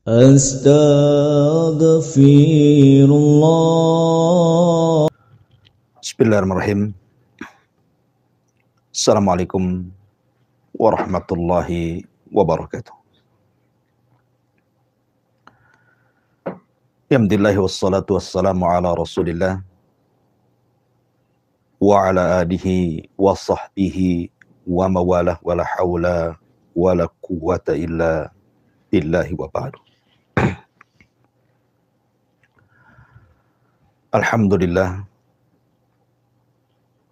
Astaghfirullah. Bismillahirrahmanirrahim. Assalamualaikum warahmatullahi wabarakatuh. Alhamdulillah wassalatu wassalamu ala Rasulillah wa ala alihi wa sahbihi wa mawalah wa la hawla wa la quwwata illa billahi wa ba'du. Alhamdulillah,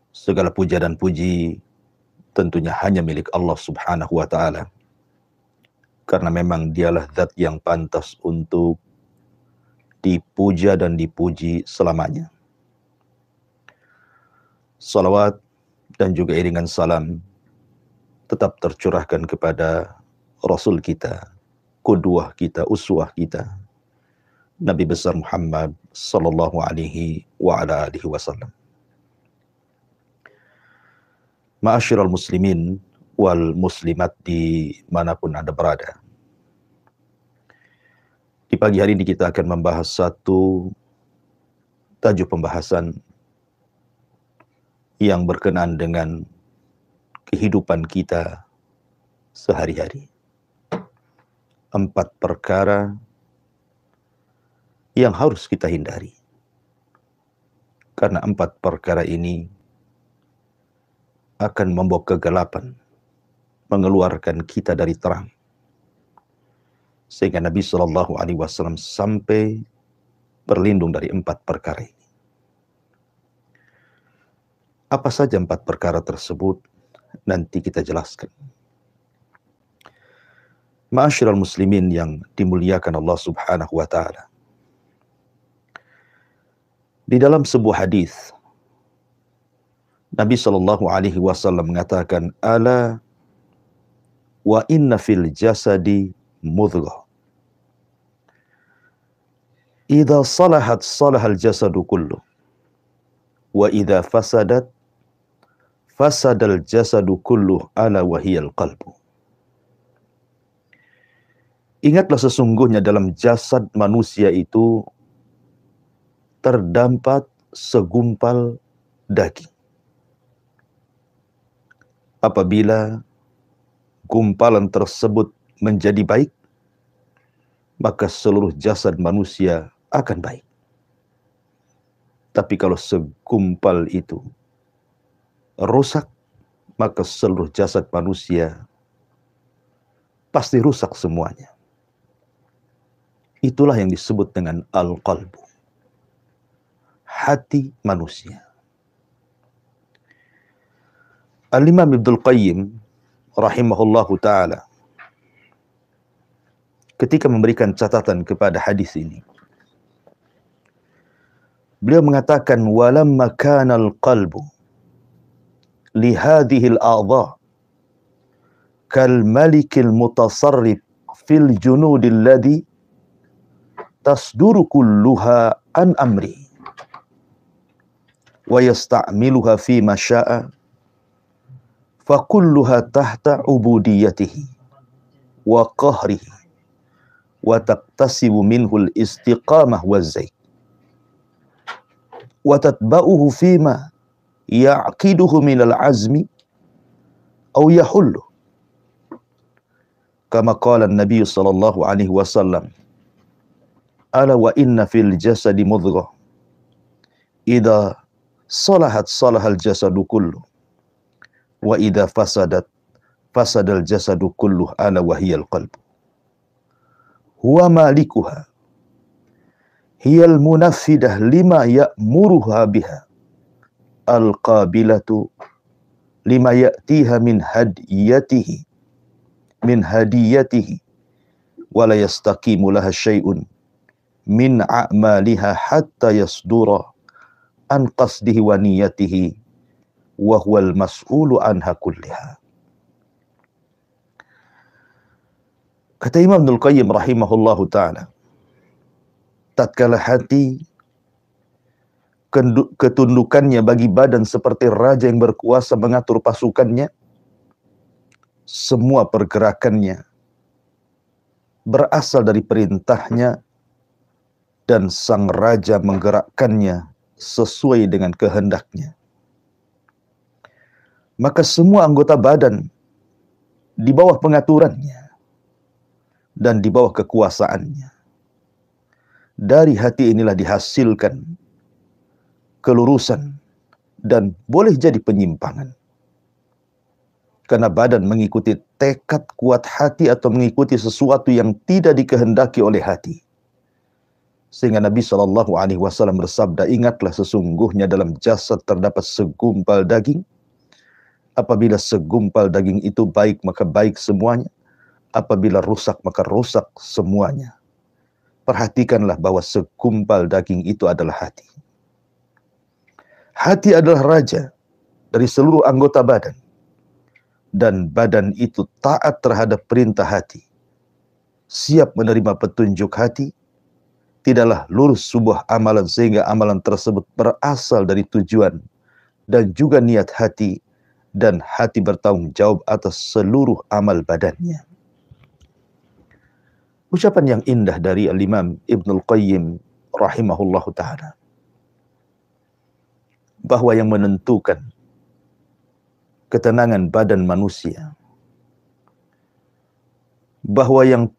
segala puja dan puji tentunya hanya milik Allah Subhanahu wa ta'ala, karena memang dialah zat yang pantas untuk dipuja dan dipuji selamanya. Salawat dan juga iringan salam tetap tercurahkan kepada Rasul kita, qudwah kita, uswah kita, Nabi besar Muhammad sallallahu alaihi wa ala alihi wasallam. Ma'asyiral muslimin wal muslimat dimanapun Anda berada. Di pagi hari ini kita akan membahas satu tajuk pembahasan yang berkenaan dengan kehidupan kita sehari-hari. 4 perkara yang harus kita hindari. Karena 4 perkara ini akan membawa kegelapan, mengeluarkan kita dari terang. Sehingga Nabi SAW sampai berlindung dari 4 perkara ini. Apa saja 4 perkara tersebut? Nanti kita jelaskan. Ma'asyiral muslimin yang dimuliakan Allah Subhanahu wa ta'ala. Di dalam sebuah hadis, Nabi SAW mengatakan, ala wa inna fil jasadi mudghah. Idza salahat salahal jasadu kullu. Wa idza fasadat fasadal jasadu kullu, ala wahiyal qalbu. Ingatlah, sesungguhnya dalam jasad manusia itu terdapat segumpal daging. Apabila gumpalan tersebut menjadi baik, maka seluruh jasad manusia akan baik. Tapi kalau segumpal itu rusak, maka seluruh jasad manusia pasti rusak semuanya. Itulah yang disebut dengan al-qalbu, hati manusia. Al-Imam Ibnul Qayyim rahimahullahu ta'ala ketika memberikan catatan kepada hadis ini, beliau mengatakan, walamma kana al-qalbu li hadhihi al-a'dha kal malikil mutasarrif fil junudi alladhi tasduru kulluha an amri wa yasta'miluha fi ma syaa fa kulluha tahta ubudiyatihi wa qahrihi wa taqtasibu minhu al-istiqamah wa zayd wa tatba'uhu fi ma ya'qiduhu min al-azmi aw yahullu kama qala an-nabiy sallallahu alaihi wasallam, ala wa inna fil jasadi mudghah idza salahat salahal jasadu kullu wa idza fasadat fasadal jasadu kullu, ala wahiyal qalbu huwa malikuha hiyal munaffidah lima ya'muruha biha al-qabilatu lima ya'tiha min hadiyatihi wa la yastaqimu laha syai'un min a'maliha hatta yasdura an qasdihi wa niyatihi wa huwal mas'ulu anha kulliha. Kata Imam Ibnul Qayyim rahimahullahu ta'ala, tatkala hati ketundukannya bagi badan seperti raja yang berkuasa mengatur pasukannya, semua pergerakannya berasal dari perintahnya dan sang raja menggerakkannya sesuai dengan kehendaknya. Maka semua anggota badan di bawah pengaturannya dan di bawah kekuasaannya. Dari hati inilah dihasilkan kelurusan dan boleh jadi penyimpangan. Karena badan mengikuti tekad kuat hati atau mengikuti sesuatu yang tidak dikehendaki oleh hati. Sehingga Nabi SAW bersabda, ingatlah sesungguhnya dalam jasad terdapat segumpal daging. Apabila segumpal daging itu baik, maka baik semuanya. Apabila rusak, maka rusak semuanya. Perhatikanlah bahwa segumpal daging itu adalah hati. Hati adalah raja dari seluruh anggota badan. Dan badan itu taat terhadap perintah hati. Siap menerima petunjuk hati. Tidaklah lurus sebuah amalan sehingga amalan tersebut berasal dari tujuan dan juga niat hati. Dan hati bertanggung jawab atas seluruh amal badannya. Ucapan yang indah dari Al-Imam Ibnul Qayyim rahimahullahu ta'ala. Bahwa yang menentukan ketenangan badan manusia, bahwa yang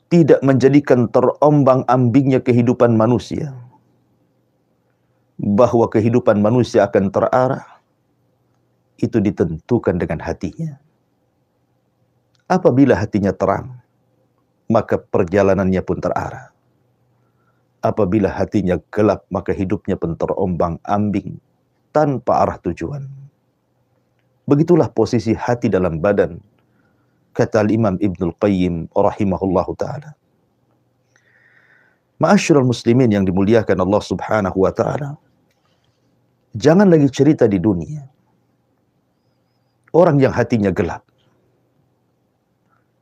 tidak menjadikan terombang-ambingnya kehidupan manusia, bahwa kehidupan manusia akan terarah, itu ditentukan dengan hatinya. Apabila hatinya terang, maka perjalanannya pun terarah. Apabila hatinya gelap, maka hidupnya pun terombang-ambing tanpa arah tujuan. Begitulah posisi hati dalam badan, kata Imam Ibnul Qayyim rahimahullahu ta'ala. Ma'asyiral muslimin yang dimuliakan Allah subhanahu wa ta'ala, jangan lagi cerita di dunia orang yang hatinya gelap.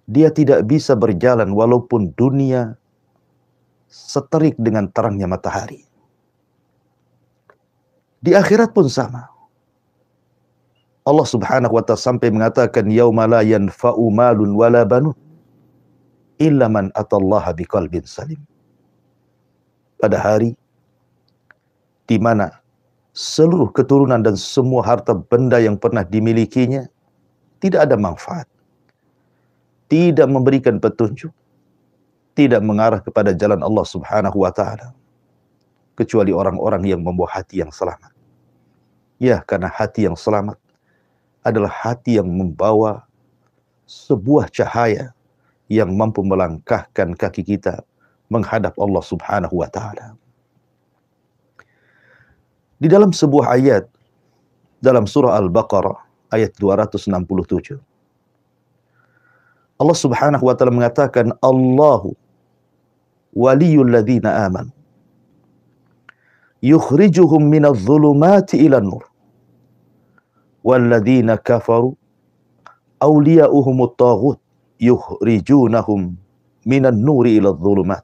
Dia tidak bisa berjalan walaupun dunia seterik dengan terangnya matahari. Di akhirat pun sama. Allah subhanahu wa ta'ala sampai mengatakan, yauma la yanfa'u malun wala banun illa man atallaha biqalbin salim. Pada hari di mana seluruh keturunan dan semua harta benda yang pernah dimilikinya tidak ada manfaat, tidak memberikan petunjuk, tidak mengarah kepada jalan Allah subhanahu wa ta'ala, kecuali orang-orang yang membawa hati yang selamat. Ya, karena hati yang selamat adalah hati yang membawa sebuah cahaya yang mampu melangkahkan kaki kita menghadap Allah subhanahu wa ta'ala. Di dalam sebuah ayat, dalam surah Al-Baqarah, ayat 267, Allah subhanahu wa ta'ala mengatakan, Allahu waliyul ladzina amanu yukhrijuhum minadh dhulumati ilan nur walladzina kafaru awliya'uhumut taghut yukhrijunahum minan nuri iladh dhulumat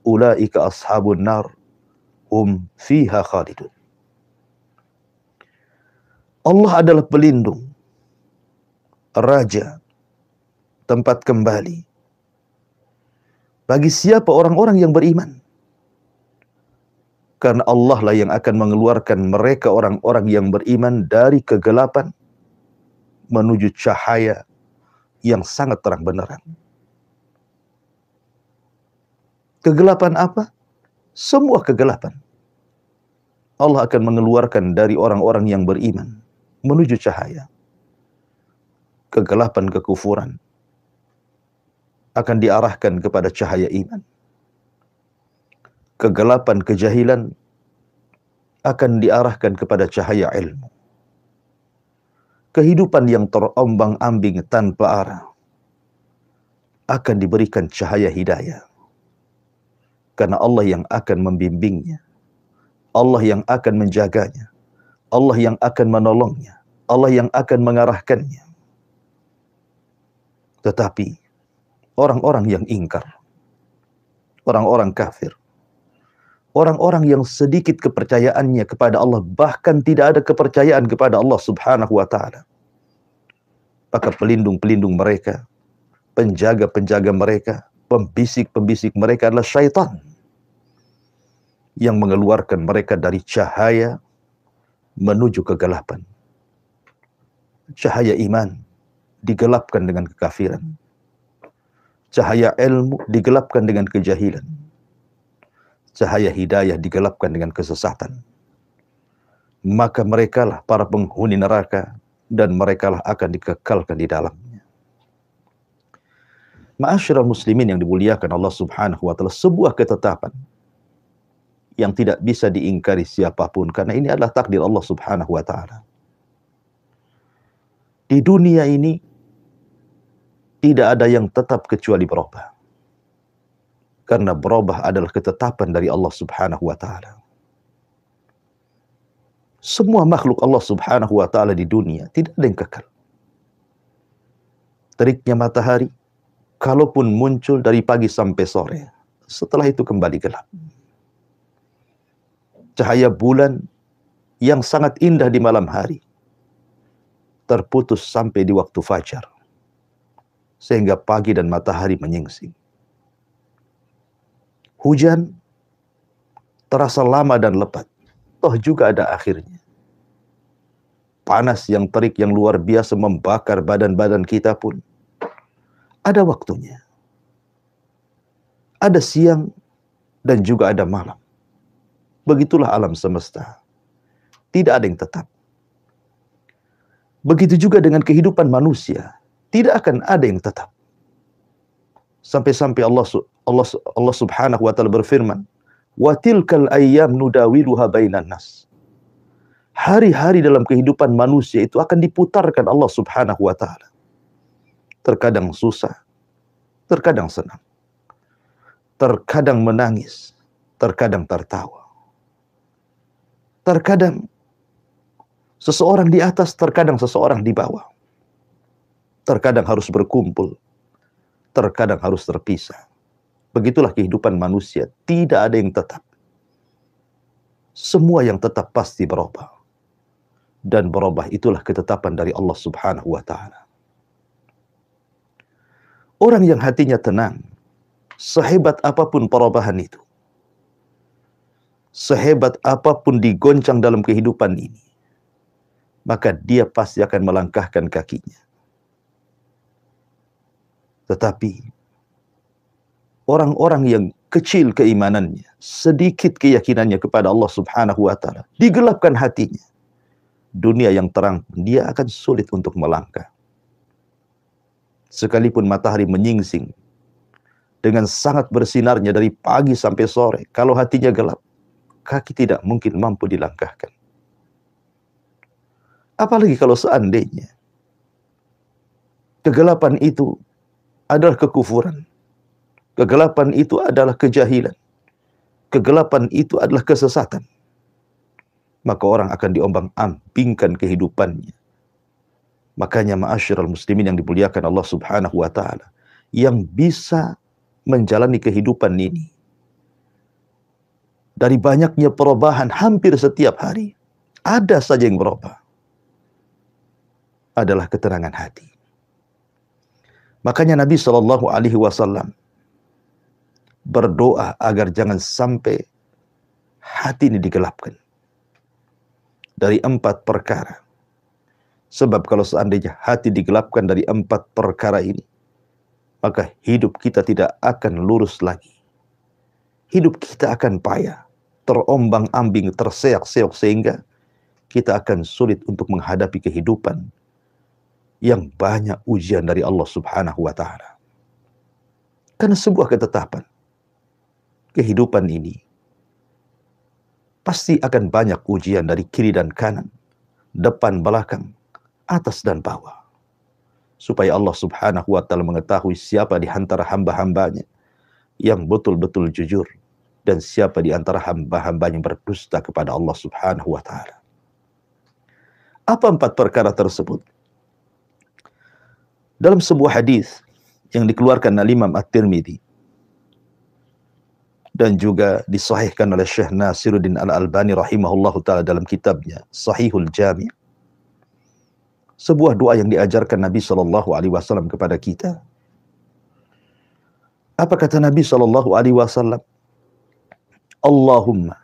ulaika ashabun nar hum fiha khalidun. Allah adalah pelindung, raja, tempat kembali bagi siapa orang-orang yang beriman. Karena Allah lah yang akan mengeluarkan mereka orang-orang yang beriman dari kegelapan menuju cahaya yang sangat terang benderang. Kegelapan apa? Semua kegelapan. Allah akan mengeluarkan dari orang-orang yang beriman menuju cahaya. Kegelapan kekufuran akan diarahkan kepada cahaya iman. Kegelapan kejahilan akan diarahkan kepada cahaya ilmu. Kehidupan yang terombang-ambing tanpa arah akan diberikan cahaya hidayah. Karena Allah yang akan membimbingnya, Allah yang akan menjaganya, Allah yang akan menolongnya, Allah yang akan mengarahkannya. Tetapi orang-orang yang ingkar, orang-orang kafir, orang-orang yang sedikit kepercayaannya kepada Allah, bahkan tidak ada kepercayaan kepada Allah subhanahu wa ta'ala, maka pelindung-pelindung mereka, penjaga-penjaga mereka, pembisik-pembisik mereka adalah syaitan yang mengeluarkan mereka dari cahaya menuju kegelapan. Cahaya iman digelapkan dengan kekafiran. Cahaya ilmu digelapkan dengan kejahilan. Cahaya hidayah digelapkan dengan kesesatan. Maka merekalah para penghuni neraka dan merekalah akan dikekalkan di dalamnya. Ma'asyiral muslimin yang dimuliakan Allah Subhanahu wa taala, sebuah ketetapan yang tidak bisa diingkari siapapun karena ini adalah takdir Allah Subhanahu wa taala. Di dunia ini tidak ada yang tetap kecuali berubah. Karena berubah adalah ketetapan dari Allah Subhanahu wa taala. Semua makhluk Allah Subhanahu wa taala di dunia tidak ada yang kekal. Teriknya matahari, kalaupun muncul dari pagi sampai sore, setelah itu kembali gelap. Cahaya bulan yang sangat indah di malam hari terputus sampai di waktu fajar, sehingga pagi dan matahari menyingsing. Hujan terasa lama dan lebat, toh juga ada akhirnya. Panas yang terik yang luar biasa membakar badan-badan kita pun ada waktunya. Ada siang dan juga ada malam. Begitulah alam semesta. Tidak ada yang tetap. Begitu juga dengan kehidupan manusia. Tidak akan ada yang tetap. Sampai-sampai Allah Subhanahu wa taala berfirman, "Wa tilkal ayyam nudawiluha bainan nas." Hari-hari dalam kehidupan manusia itu akan diputarkan Allah Subhanahu wa taala. Terkadang susah, terkadang senang. Terkadang menangis, terkadang tertawa. Terkadang seseorang di atas, terkadang seseorang di bawah. Terkadang harus berkumpul, terkadang harus terpisah. Begitulah kehidupan manusia, tidak ada yang tetap. Semua yang tetap pasti berubah. Dan berubah itulah ketetapan dari Allah Subhanahu wa taala. Orang yang hatinya tenang, sehebat apapun perubahan itu, sehebat apapun digoncang dalam kehidupan ini, maka dia pasti akan melangkahkan kakinya. Tetapi orang-orang yang kecil keimanannya, sedikit keyakinannya kepada Allah Subhanahu wa taala, digelapkan hatinya. Dunia yang terang, dia akan sulit untuk melangkah. Sekalipun matahari menyingsing dengan sangat bersinarnya dari pagi sampai sore, kalau hatinya gelap, kaki tidak mungkin mampu dilangkahkan. Apalagi kalau seandainya kegelapan itu adalah kekufuran, kegelapan itu adalah kejahilan, kegelapan itu adalah kesesatan, maka orang akan diombang-ambingkan kehidupannya. Makanya ma'asyiral muslimin yang dimuliakan Allah Subhanahu wa taala, yang bisa menjalani kehidupan ini dari banyaknya perubahan hampir setiap hari, ada saja yang berubah, adalah ketenangan hati. Makanya Nabi Shallallahu Alaihi Wasallam berdoa agar jangan sampai hati ini digelapkan dari 4 perkara. Sebab kalau seandainya hati digelapkan dari 4 perkara ini, maka hidup kita tidak akan lurus lagi. Hidup kita akan payah, terombang-ambing, terseok-seok, sehingga kita akan sulit untuk menghadapi kehidupan yang banyak ujian dari Allah Subhanahu wa taala. Karena sebuah ketetapan, kehidupan ini pasti akan banyak ujian dari kiri dan kanan, depan, belakang, atas dan bawah. Supaya Allah Subhanahu wa taala mengetahui siapa di antara hamba-hambanya yang betul-betul jujur dan siapa di antara hamba-hamba yang berdusta kepada Allah Subhanahu wa taala. Apa 4 perkara tersebut? Dalam sebuah hadis yang dikeluarkan oleh Imam At-Tirmidzi dan juga disahihkan oleh Syekh Nasiruddin Al-Albani rahimahullahu taala dalam kitabnya Sahihul Jami', sebuah doa yang diajarkan Nabi Shallallahu Alaihi Wasallam kepada kita. Apa kata Nabi SAW? Allahumma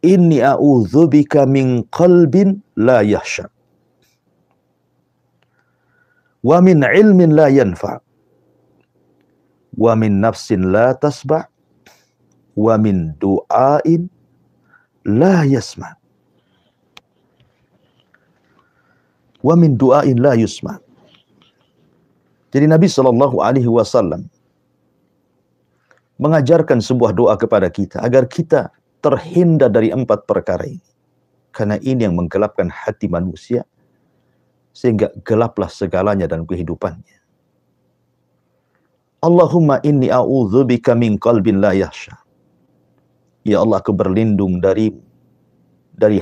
inni a'udzubika min qalbin la yahsha wa min ilmin la yanfa wa min nafsin la tasba wa min du'ain la yasma wa min du'ain la yusma. Jadi Nabi SAW mengajarkan sebuah doa kepada kita agar kita terhindar dari 4 perkara ini. Karena ini yang menggelapkan hati manusia sehingga gelaplah segalanya dalam kehidupannya. Allahumma inni a'udzubika min qalbin la yahsha. Ya Allah, aku berlindung dari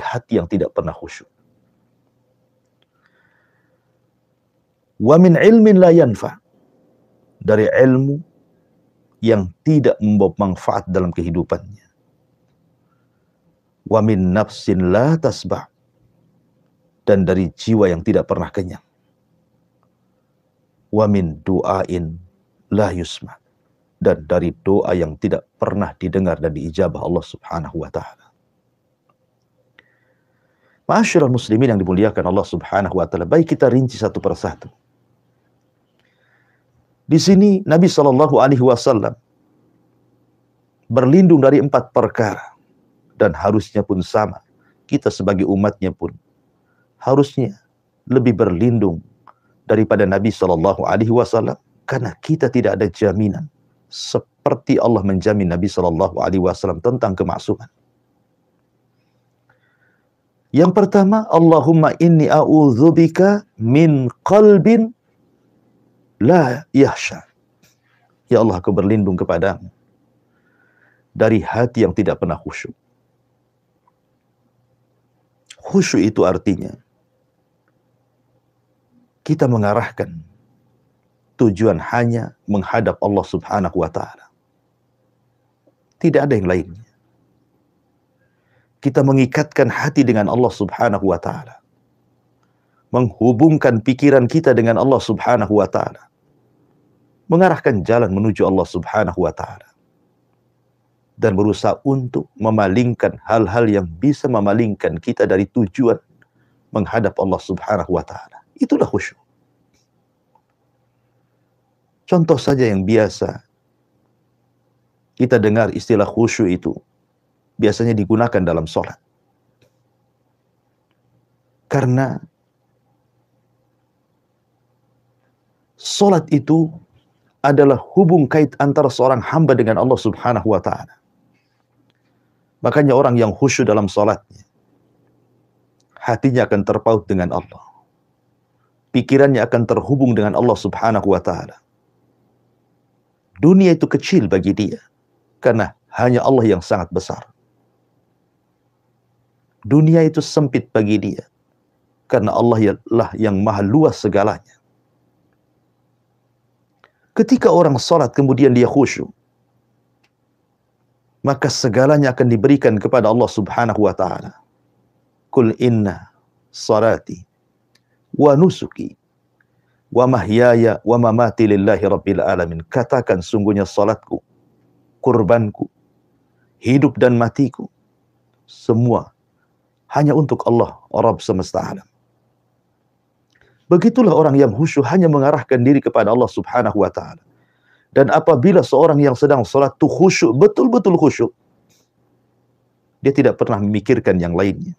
hati yang tidak pernah khusyuk. Wa min ilmin la yanfa. Dari ilmu yang tidak membawa manfaat dalam kehidupannya. Wa min nafsin la tasba'. Dan dari jiwa yang tidak pernah kenyang. Wa min du'ain la yusma. Dan dari doa yang tidak pernah didengar dan diijabah Allah Subhanahu wa ta'ala. Ma'asyiral muslimin yang dimuliakan Allah Subhanahu wa ta'ala, baik kita rinci satu persatu. Di sini Nabi SAW berlindung dari 4 perkara, dan harusnya pun sama. Kita sebagai umatnya pun harusnya lebih berlindung daripada Nabi SAW, karena kita tidak ada jaminan seperti Allah menjamin Nabi SAW tentang kemaksuman. Yang pertama, Allahumma inni a'udzubika min qalbin la yahsha. Ya Allah, aku berlindung kepadamu dari hati yang tidak pernah khusyuk. Khusyuk itu artinya kita mengarahkan tujuan hanya menghadap Allah Subhanahu wa ta'ala. Tidak ada yang lainnya. Kita mengikatkan hati dengan Allah Subhanahu wa ta'ala. Menghubungkan pikiran kita dengan Allah Subhanahu wa ta'ala. Mengarahkan jalan menuju Allah Subhanahu wa ta'ala. Dan berusaha untuk memalingkan hal-hal yang bisa memalingkan kita dari tujuan menghadap Allah Subhanahu wa ta'ala. Itulah khusyuk. Contoh saja yang biasa kita dengar istilah khusyuk itu biasanya digunakan dalam sholat. Karena sholat itu adalah hubung kait antara seorang hamba dengan Allah Subhanahu wa ta'ala. Makanya orang yang khusyuk dalam sholatnya, hatinya akan terpaut dengan Allah. Pikirannya akan terhubung dengan Allah Subhanahu wa ta'ala. Dunia itu kecil bagi dia, karena hanya Allah yang sangat besar. Dunia itu sempit bagi dia, karena Allah lah yang maha luas segalanya. Ketika orang sholat kemudian dia khusyuk, maka segalanya akan diberikan kepada Allah Subhanahu wa ta'ala. Qul inna salati wa nusuki wa mahyaya wa mamati lillahi rabbil alamin. Katakan, sungguhnya salatku, kurbanku, hidup dan matiku, semua hanya untuk Allah, Rabb semesta alam. Begitulah orang yang khusyuk hanya mengarahkan diri kepada Allah Subhanahu wa ta'ala. Dan apabila seorang yang sedang salat itu khusyuk, betul-betul khusyuk, dia tidak pernah memikirkan yang lainnya.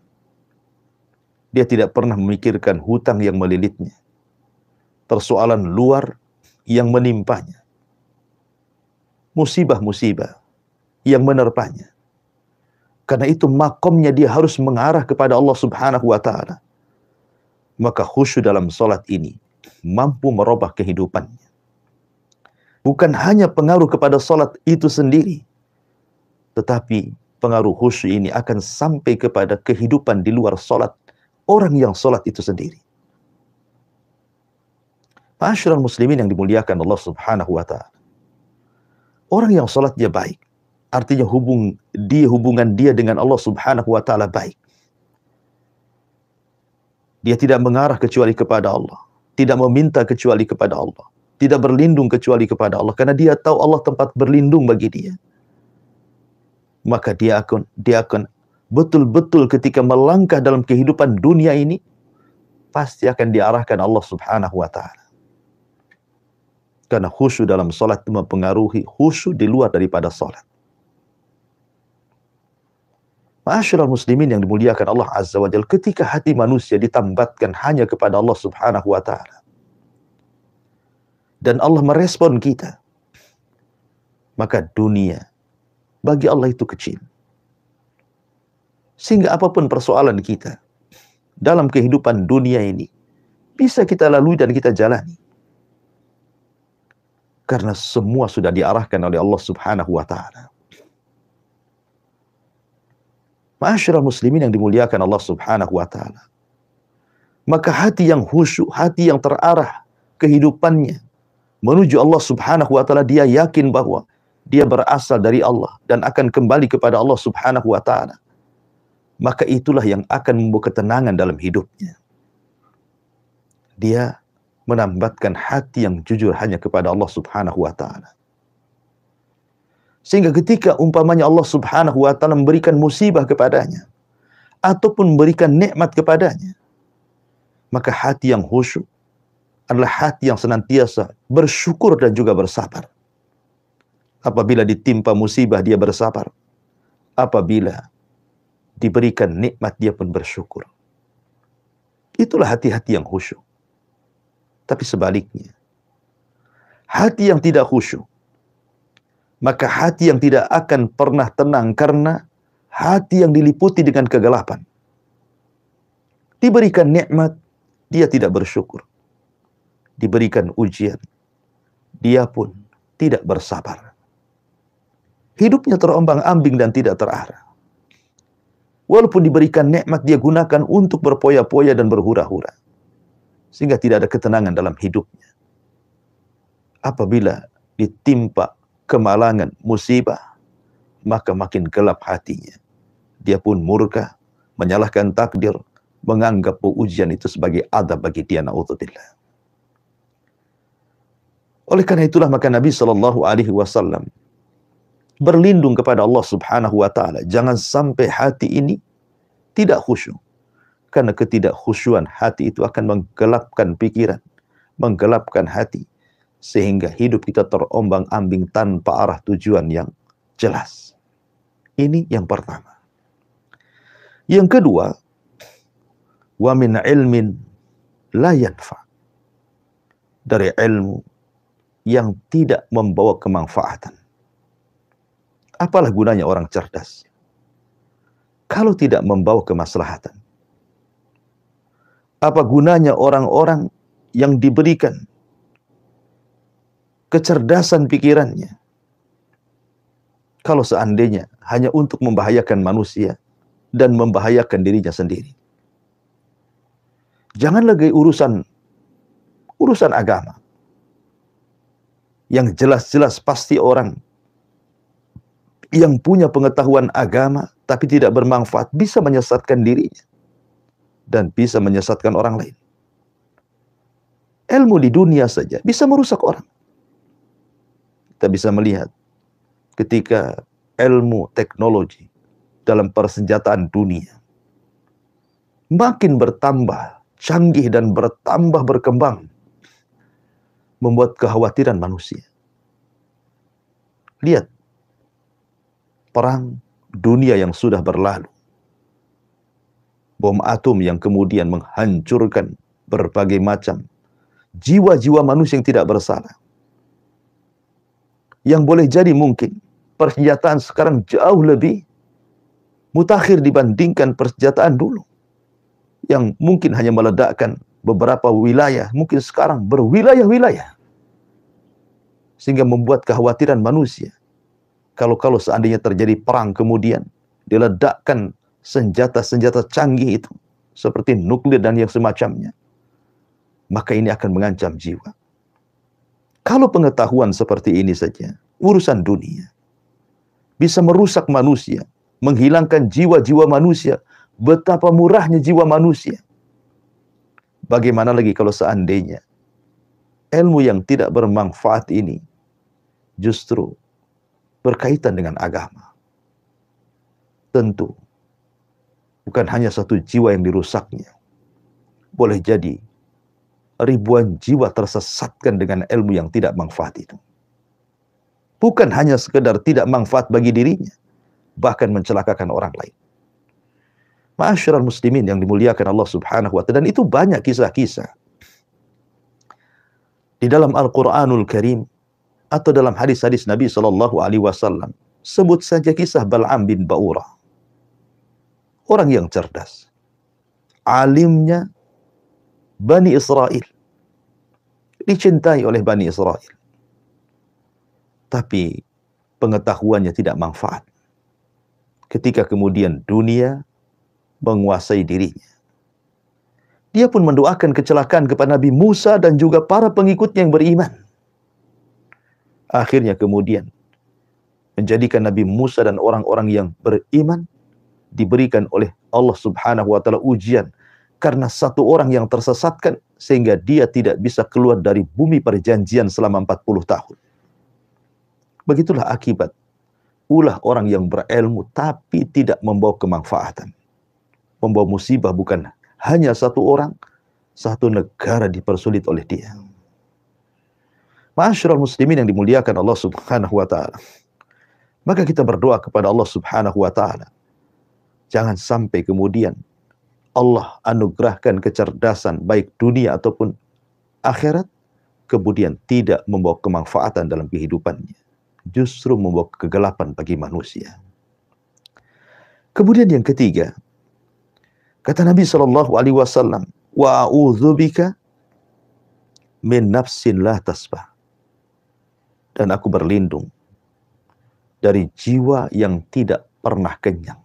Dia tidak pernah memikirkan hutang yang melilitnya, persoalan luar yang menimpanya, musibah-musibah yang menerpanya. Karena itu makomnya dia harus mengarah kepada Allah Subhanahu wa ta'ala. Maka khusyuk dalam salat ini mampu merubah kehidupannya. Bukan hanya pengaruh kepada salat itu sendiri, tetapi pengaruh khusyuk ini akan sampai kepada kehidupan di luar salat orang yang salat itu sendiri. Ma'asyiral muslimin yang dimuliakan Allah Subhanahu wa ta'ala. Orang yang salatnya baik, artinya hubungan dia dengan Allah Subhanahu wa ta'ala baik. Dia tidak mengarah kecuali kepada Allah, tidak meminta kecuali kepada Allah, tidak berlindung kecuali kepada Allah, karena dia tahu Allah tempat berlindung bagi dia. Maka dia akan betul-betul ketika melangkah dalam kehidupan dunia ini, pasti akan diarahkan Allah Subhanahu wa ta'ala. Karena khusyuk dalam salat itu mempengaruhi khusyuk di luar daripada salat. Ma'asyiral muslimin yang dimuliakan Allah Azza wa Jalla, ketika hati manusia ditambatkan hanya kepada Allah Subhanahu wa ta'ala, dan Allah merespon kita, maka dunia bagi Allah itu kecil. Sehingga apapun persoalan kita dalam kehidupan dunia ini, bisa kita lalui dan kita jalani. Karena semua sudah diarahkan oleh Allah Subhanahu wa ta'ala. Ma'asyiral muslimin yang dimuliakan Allah Subhanahu wa ta'ala, maka hati yang khusyuk, hati yang terarah kehidupannya menuju Allah Subhanahu wa ta'ala, dia yakin bahwa dia berasal dari Allah dan akan kembali kepada Allah Subhanahu wa ta'ala, maka itulah yang akan membawa ketenangan dalam hidupnya. Dia menambatkan hati yang jujur hanya kepada Allah Subhanahu wa ta'ala. Sehingga ketika umpamanya Allah Subhanahu wa ta'ala memberikan musibah kepadanya, ataupun memberikan nikmat kepadanya, maka hati yang khusyuk adalah hati yang senantiasa bersyukur dan juga bersabar. Apabila ditimpa musibah, dia bersabar. Apabila diberikan nikmat, dia pun bersyukur. Itulah hati-hati yang khusyuk. Tapi sebaliknya, hati yang tidak khusyuk, maka hati yang tidak akan pernah tenang, karena hati yang diliputi dengan kegelapan. Diberikan nikmat, dia tidak bersyukur. Diberikan ujian, dia pun tidak bersabar. Hidupnya terombang-ambing dan tidak terarah. Walaupun diberikan nikmat, dia gunakan untuk berpoya-poya dan berhura-hura, sehingga tidak ada ketenangan dalam hidupnya. Apabila ditimpa kemalangan, musibah, maka makin gelap hatinya. Dia pun murka, menyalahkan takdir, menganggap ujian itu sebagai adab bagi dia, na'udzubillah. Oleh karena itulah maka Nabi SAW berlindung kepada Allah Subhanahu wa ta'ala, jangan sampai hati ini tidak khusyuk. Karena ketidakkhusyuan hati itu akan menggelapkan pikiran, menggelapkan hati, sehingga hidup kita terombang-ambing tanpa arah tujuan yang jelas. Ini yang pertama. Yang kedua, wa min ilmin la yanfa, dari ilmu yang tidak membawa kemanfaatan. Apalah gunanya orang cerdas kalau tidak membawa kemaslahatan? Apa gunanya orang-orang yang diberikan kecerdasan pikirannya kalau seandainya hanya untuk membahayakan manusia dan membahayakan dirinya sendiri? Jangan lagi urusan agama, yang jelas-jelas pasti orang yang punya pengetahuan agama tapi tidak bermanfaat bisa menyesatkan dirinya dan bisa menyesatkan orang lain. Ilmu di dunia saja bisa merusak orang. Kita bisa melihat ketika ilmu teknologi dalam persenjataan dunia makin bertambah canggih dan bertambah berkembang, membuat kekhawatiran manusia. Lihat perang dunia yang sudah berlalu, bom atom yang kemudian menghancurkan berbagai macam jiwa-jiwa manusia yang tidak bersalah. Yang boleh jadi mungkin persenjataan sekarang jauh lebih mutakhir dibandingkan persenjataan dulu, yang mungkin hanya meledakkan beberapa wilayah, mungkin sekarang berwilayah-wilayah, sehingga membuat kekhawatiran manusia. Kalau seandainya terjadi perang kemudian diledakkan senjata-senjata canggih itu seperti nuklir dan yang semacamnya, maka ini akan mengancam jiwa. Kalau pengetahuan seperti ini saja, urusan dunia, bisa merusak manusia, menghilangkan jiwa-jiwa manusia, betapa murahnya jiwa manusia. Bagaimana lagi kalau seandainya ilmu yang tidak bermanfaat ini justru berkaitan dengan agama. Tentu, bukan hanya satu jiwa yang dirusaknya. Boleh jadi ribuan jiwa tersesatkan dengan ilmu yang tidak manfaat itu. Bukan hanya sekedar tidak manfaat bagi dirinya, bahkan mencelakakan orang lain. Ma'asyiral muslimin yang dimuliakan Allah Subhanahu wa ta'ala, dan itu banyak kisah-kisah di dalam Al-Qur'anul Karim atau dalam hadis-hadis Nabi sallallahu alaihi wasallam. Sebut saja kisah Bal'am bin Ba'urah. Orang yang cerdas, alimnya Bani Israel, dicintai oleh Bani Israel, tapi pengetahuannya tidak manfaat. Ketika kemudian dunia menguasai dirinya, dia pun mendoakan kecelakaan kepada Nabi Musa dan juga para pengikutnya yang beriman. Akhirnya kemudian menjadikan Nabi Musa dan orang-orang yang beriman diberikan oleh Allah Subhanahu wa ta'ala ujian karena satu orang yang tersesatkan sehingga dia tidak bisa keluar dari bumi perjanjian selama 40 tahun. Begitulah akibat ulah orang yang berilmu tapi tidak membawa kemanfaatan. Membawa musibah bukan hanya satu orang, satu negara dipersulit oleh dia. Ma'asyiral muslimin yang dimuliakan Allah Subhanahu wa ta'ala. Maka kita berdoa kepada Allah Subhanahu wa ta'ala, jangan sampai kemudian Allah anugerahkan kecerdasan baik dunia ataupun akhirat, kemudian tidak membawa kemanfaatan dalam kehidupannya, justru membawa kegelapan bagi manusia. Kemudian yang ketiga, kata Nabi sallallahu alaihi wasallam, wa a'udzubika min nafsin la tasbah. Dan aku berlindung dari jiwa yang tidak pernah kenyang.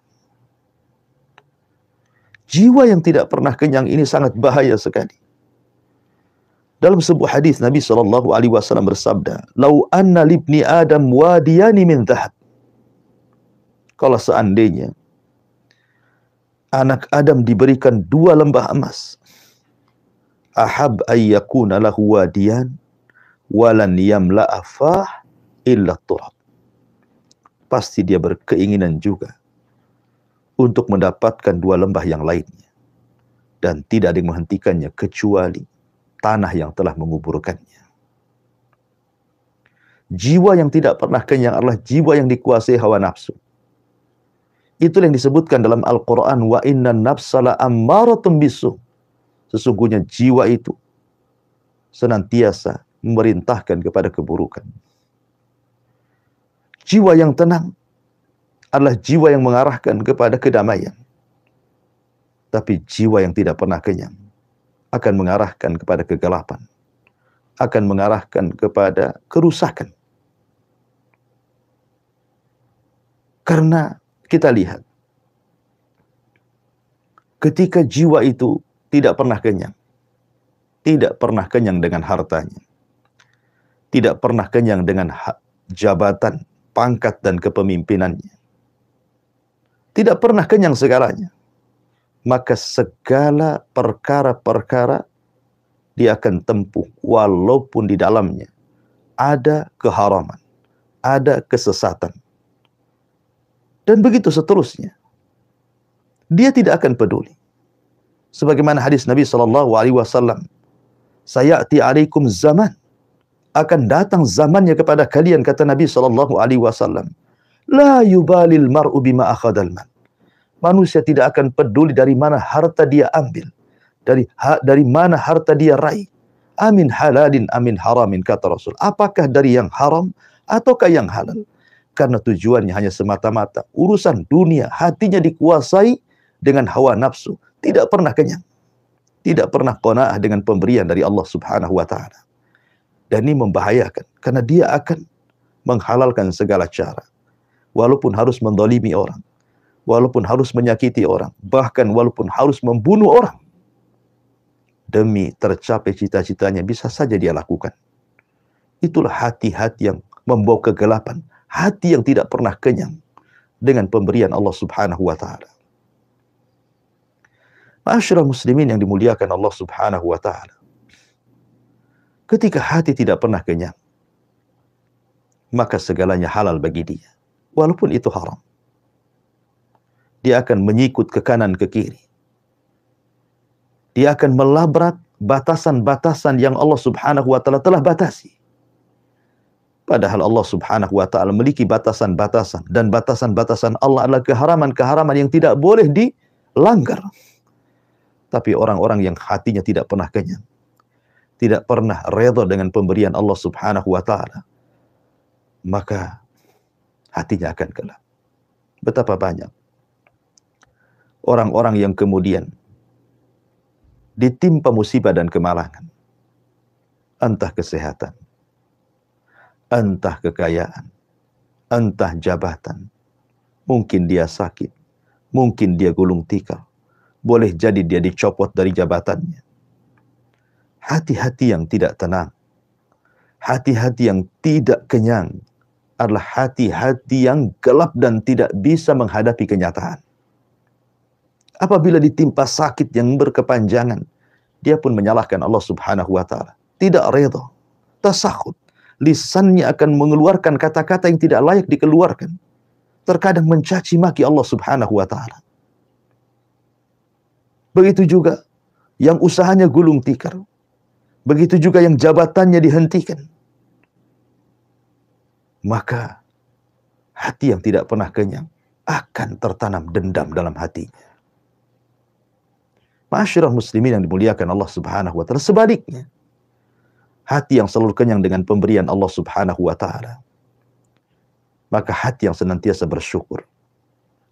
Jiwa yang tidak pernah kenyang ini sangat bahaya sekali. Dalam sebuah hadis Nabi sallallahu alaihi wasallam bersabda, "Lau anna libni Adam wadiyani min dhahab." Kalau seandainya anak Adam diberikan 2 lembah emas, ahab ayyakuna lahu wadiyan walan yamla'a fah illa turab. Pasti dia berkeinginan juga untuk mendapatkan 2 lembah yang lainnya, dan tidak ada yang menghentikannya kecuali tanah yang telah menguburkannya. Jiwa yang tidak pernah kenyang adalah jiwa yang dikuasai hawa nafsu. Itulah yang disebutkan dalam Al-Quran, wa innan nafsa la ammaratun bisu. Sesungguhnya jiwa itu senantiasa memerintahkan kepada keburukan. Jiwa yang tenang adalah jiwa yang mengarahkan kepada kedamaian. Tapi jiwa yang tidak pernah kenyang akan mengarahkan kepada kegelapan, akan mengarahkan kepada kerusakan. Karena kita lihat, ketika jiwa itu tidak pernah kenyang, tidak pernah kenyang dengan hartanya, tidak pernah kenyang dengan jabatan, pangkat, dan kepemimpinannya, tidak pernah kenyang segalanya, maka segala perkara-perkara dia akan tempuh walaupun di dalamnya ada keharaman, ada kesesatan, dan begitu seterusnya. Dia tidak akan peduli. Sebagaimana hadis Nabi sallallahu alaihi wasallam, "Sayati alaikum zaman." Akan datang zamannya kepada kalian, kata Nabi sallallahu alaihi wasallam, "La yubalil mar'u bima akhadal mal." Manusia tidak akan peduli dari mana harta dia ambil, dari mana harta dia raih. Amin halalin amin haramin, kata Rasul. Apakah dari yang haram ataukah yang halal? Karena tujuannya hanya semata-mata urusan dunia, hatinya dikuasai dengan hawa nafsu, tidak pernah kenyang, tidak pernah qanaah dengan pemberian dari Allah Subhanahu wa ta'ala. Dan ini membahayakan, karena dia akan menghalalkan segala cara, walaupun harus mendolimi orang, walaupun harus menyakiti orang, bahkan walaupun harus membunuh orang, demi tercapai cita-citanya bisa saja dia lakukan. Itulah hati-hati yang membawa kegelapan, hati yang tidak pernah kenyang dengan pemberian Allah Subhanahu wa ta'ala. Ma'asyiral muslimin yang dimuliakan Allah Subhanahu wa ta'ala. Ketika hati tidak pernah kenyang, maka segalanya halal bagi dia, walaupun itu haram. Dia akan menyikut ke kanan ke kiri. Dia akan melabrak batasan-batasan yang Allah Subhanahu wa taala telah batasi. Padahal Allah Subhanahu wa taala memiliki batasan-batasan, dan batasan-batasan Allah adalah keharaman-keharaman yang tidak boleh dilanggar. Tapi orang-orang yang hatinya tidak pernah kenyang, tidak pernah redha dengan pemberian Allah Subhanahu wa taala, maka hatinya akan gelap. Betapa banyak orang-orang yang kemudian ditimpa musibah dan kemalangan, entah kesehatan, entah kekayaan, entah jabatan. Mungkin dia sakit, mungkin dia gulung tikar, boleh jadi dia dicopot dari jabatannya. Hati-hati yang tidak tenang, hati-hati yang tidak kenyang adalah hati-hati yang gelap dan tidak bisa menghadapi kenyataan. Apabila ditimpa sakit yang berkepanjangan, dia pun menyalahkan Allah Subhanahu wa taala, tidak redha, tasakhut. Lisannya akan mengeluarkan kata-kata yang tidak layak dikeluarkan. Terkadang mencaci maki Allah Subhanahu wa taala. Begitu juga yang usahanya gulung tikar. Begitu juga yang jabatannya dihentikan. Maka hati yang tidak pernah kenyang akan tertanam dendam dalam hatinya. Ma'asyiral muslimin yang dimuliakan Allah Subhanahu wa taala, sebaliknya, hati yang selalu kenyang dengan pemberian Allah Subhanahu wa taala, maka hati yang senantiasa bersyukur.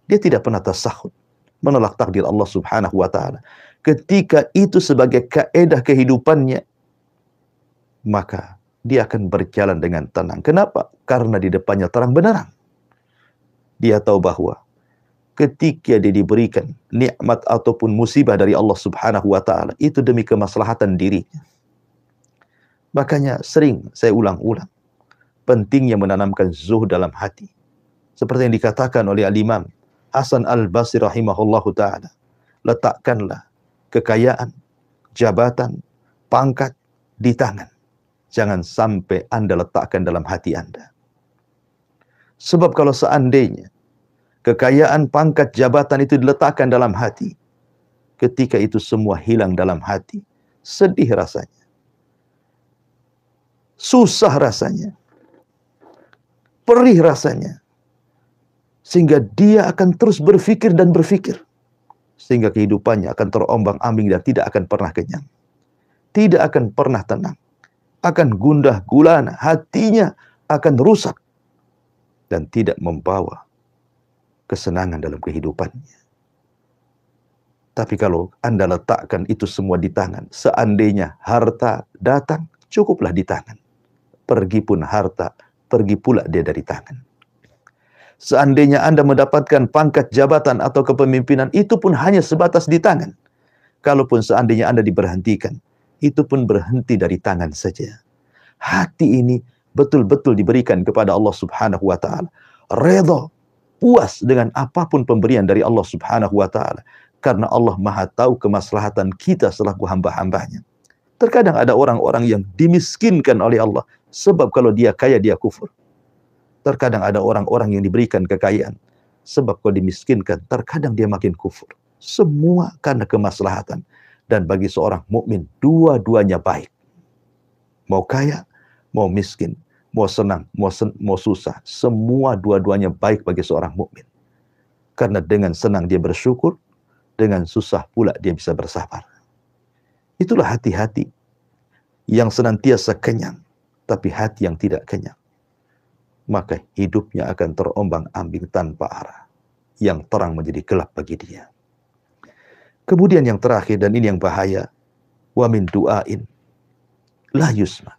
Dia tidak pernah tasakhut, menolak takdir Allah Subhanahu wa taala. Ketika itu sebagai kaedah kehidupannya, maka dia akan berjalan dengan tenang. Kenapa? Karena di depannya terang benderang. Dia tahu bahwa ketika dia diberikan nikmat ataupun musibah dari Allah Subhanahu wa taala, itu demi kemaslahatan dirinya. Makanya sering saya ulang-ulang pentingnya menanamkan zuhud dalam hati. Seperti yang dikatakan oleh Al-Imam Hasan Al-Basri rahimahullahu taala, letakkanlah kekayaan, jabatan, pangkat di tangan. Jangan sampai Anda letakkan dalam hati Anda. Sebab kalau seandainya kekayaan, pangkat, jabatan itu diletakkan dalam hati, ketika itu semua hilang dalam hati, sedih rasanya, susah rasanya, perih rasanya, sehingga dia akan terus berpikir dan berpikir, sehingga kehidupannya akan terombang-ambing dan tidak akan pernah kenyang, tidak akan pernah tenang, akan gundah gulana, hatinya akan rusak dan tidak membawa kesenangan dalam kehidupannya. Tapi kalau Anda letakkan itu semua di tangan, seandainya harta datang, cukuplah di tangan. Pergi pun harta, pergi pula dia dari tangan. Seandainya Anda mendapatkan pangkat jabatan atau kepemimpinan, itu pun hanya sebatas di tangan. Kalaupun seandainya Anda diberhentikan, itu pun berhenti dari tangan saja. Hati ini betul-betul diberikan kepada Allah Subhanahu wa taala. Redha, puas dengan apapun pemberian dari Allah Subhanahu wa taala, karena Allah Maha tahu kemaslahatan kita selaku hamba-hambanya. Terkadang ada orang-orang yang dimiskinkan oleh Allah, sebab kalau dia kaya dia kufur. Terkadang ada orang-orang yang diberikan kekayaan, sebab kalau dimiskinkan, terkadang dia makin kufur. Semua karena kemaslahatan. Dan bagi seorang mukmin, dua-duanya baik. Mau kaya, mau miskin, mau senang, mau susah, semua dua-duanya baik bagi seorang mukmin. Karena dengan senang dia bersyukur, dengan susah pula dia bisa bersabar. Itulah hati-hati yang senantiasa kenyang, tapi hati yang tidak kenyang, maka hidupnya akan terombang-ambing tanpa arah. Yang terang menjadi gelap bagi dia. Kemudian yang terakhir, dan ini yang bahaya, wa min du'ain la yusma.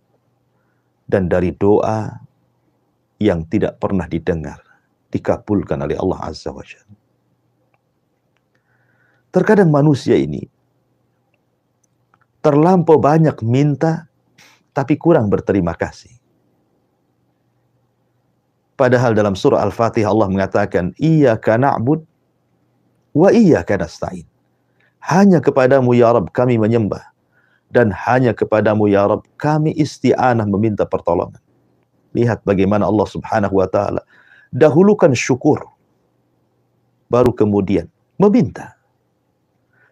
Dan dari doa yang tidak pernah didengar, dikabulkan oleh Allah Azza wa Jalla. Terkadang manusia ini terlampau banyak minta, tapi kurang berterima kasih. Padahal dalam surah Al-Fatihah Allah mengatakan, iyyaka na'bud wa iyyaka nasta'in. Hanya kepadamu ya Rabb kami menyembah, dan hanya kepadamu ya Rabb kami isti'anah meminta pertolongan. Lihat bagaimana Allah Subhanahu wa taala dahulukan syukur, baru kemudian meminta.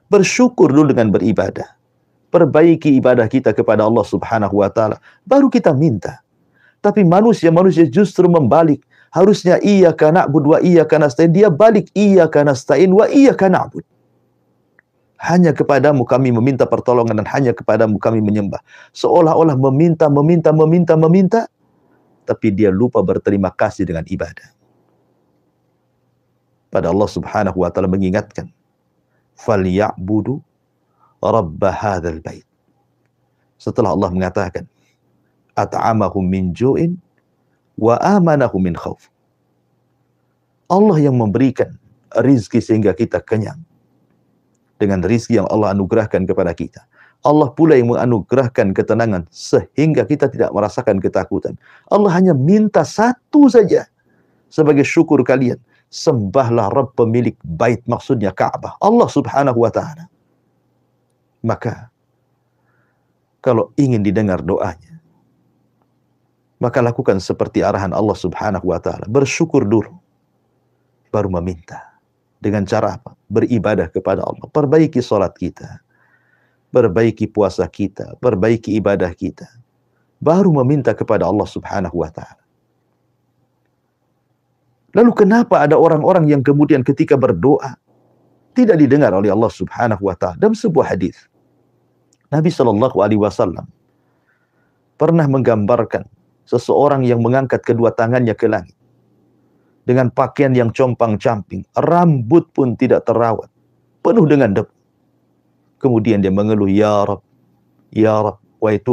Bersyukur dulu dengan beribadah. Perbaiki ibadah kita kepada Allah Subhanahu wa taala, baru kita minta. Tapi manusia justru membalik. Harusnya iyyaka na'budu wa iyyaka nasta'in, dia balik iyyaka nasta'in wa iyyaka na'bud. Hanya kepadamu kami meminta pertolongan dan hanya kepadamu kami menyembah. Seolah-olah meminta, tapi dia lupa berterima kasih dengan ibadah. Pada Allah Subhanahu wa taala mengingatkan, "Falyabudu rabb hadzal bait." Setelah Allah mengatakan, "At'amahum min ju'in wa amanahum min khauf." Allah yang memberikan rizki sehingga kita kenyang. Dengan rizki yang Allah anugerahkan kepada kita. Allah pula yang menganugerahkan ketenangan sehingga kita tidak merasakan ketakutan. Allah hanya minta satu saja sebagai syukur kalian. Sembahlah Rabb pemilik bait, maksudnya Ka'bah, Allah Subhanahu wa ta'ala. Maka kalau ingin didengar doanya, maka lakukan seperti arahan Allah Subhanahu wa ta'ala. Bersyukur dulu, baru meminta. Dengan cara apa? Beribadah kepada Allah. Perbaiki salat kita, perbaiki puasa kita, perbaiki ibadah kita, baru meminta kepada Allah Subhanahu wa ta'ala. Lalu kenapa ada orang-orang yang kemudian ketika berdoa tidak didengar oleh Allah Subhanahu wa ta'ala? Dalam sebuah hadis, Nabi Shallallahu alaihi wasallam pernah menggambarkan seseorang yang mengangkat kedua tangannya ke langit dengan pakaian yang compang-camping, rambut pun tidak terawat, penuh dengan debu. Kemudian dia mengeluh, ya Rabb, wahai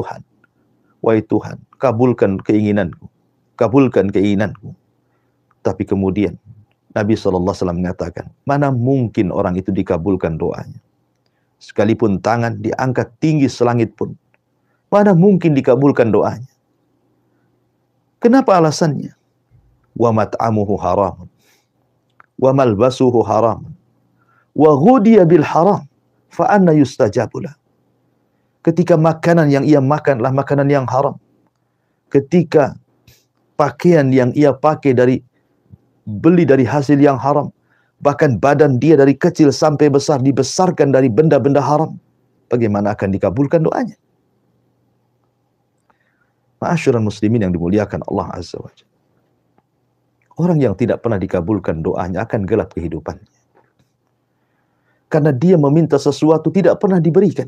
Tuhan, kabulkan keinginanku, kabulkan keinginanku. Tapi kemudian Nabi SAW mengatakan, mana mungkin orang itu dikabulkan doanya. Sekalipun tangan diangkat tinggi selangit pun, mana mungkin dikabulkan doanya. Kenapa alasannya? Wa mat'amuhu haram, wa malbasuhu haram, wa ghudiya bil haram, fa anna yustajabulah. Ketika makanan yang ia makan adalah makanan yang haram, ketika pakaian yang ia pakai beli dari hasil yang haram, bahkan badan dia dari kecil sampai besar dibesarkan dari benda-benda haram, bagaimana akan dikabulkan doanya? Ma'asyiral muslimin yang dimuliakan Allah Azza wa Jalla. Orang yang tidak pernah dikabulkan doanya akan gelap kehidupannya. Karena dia meminta sesuatu tidak pernah diberikan.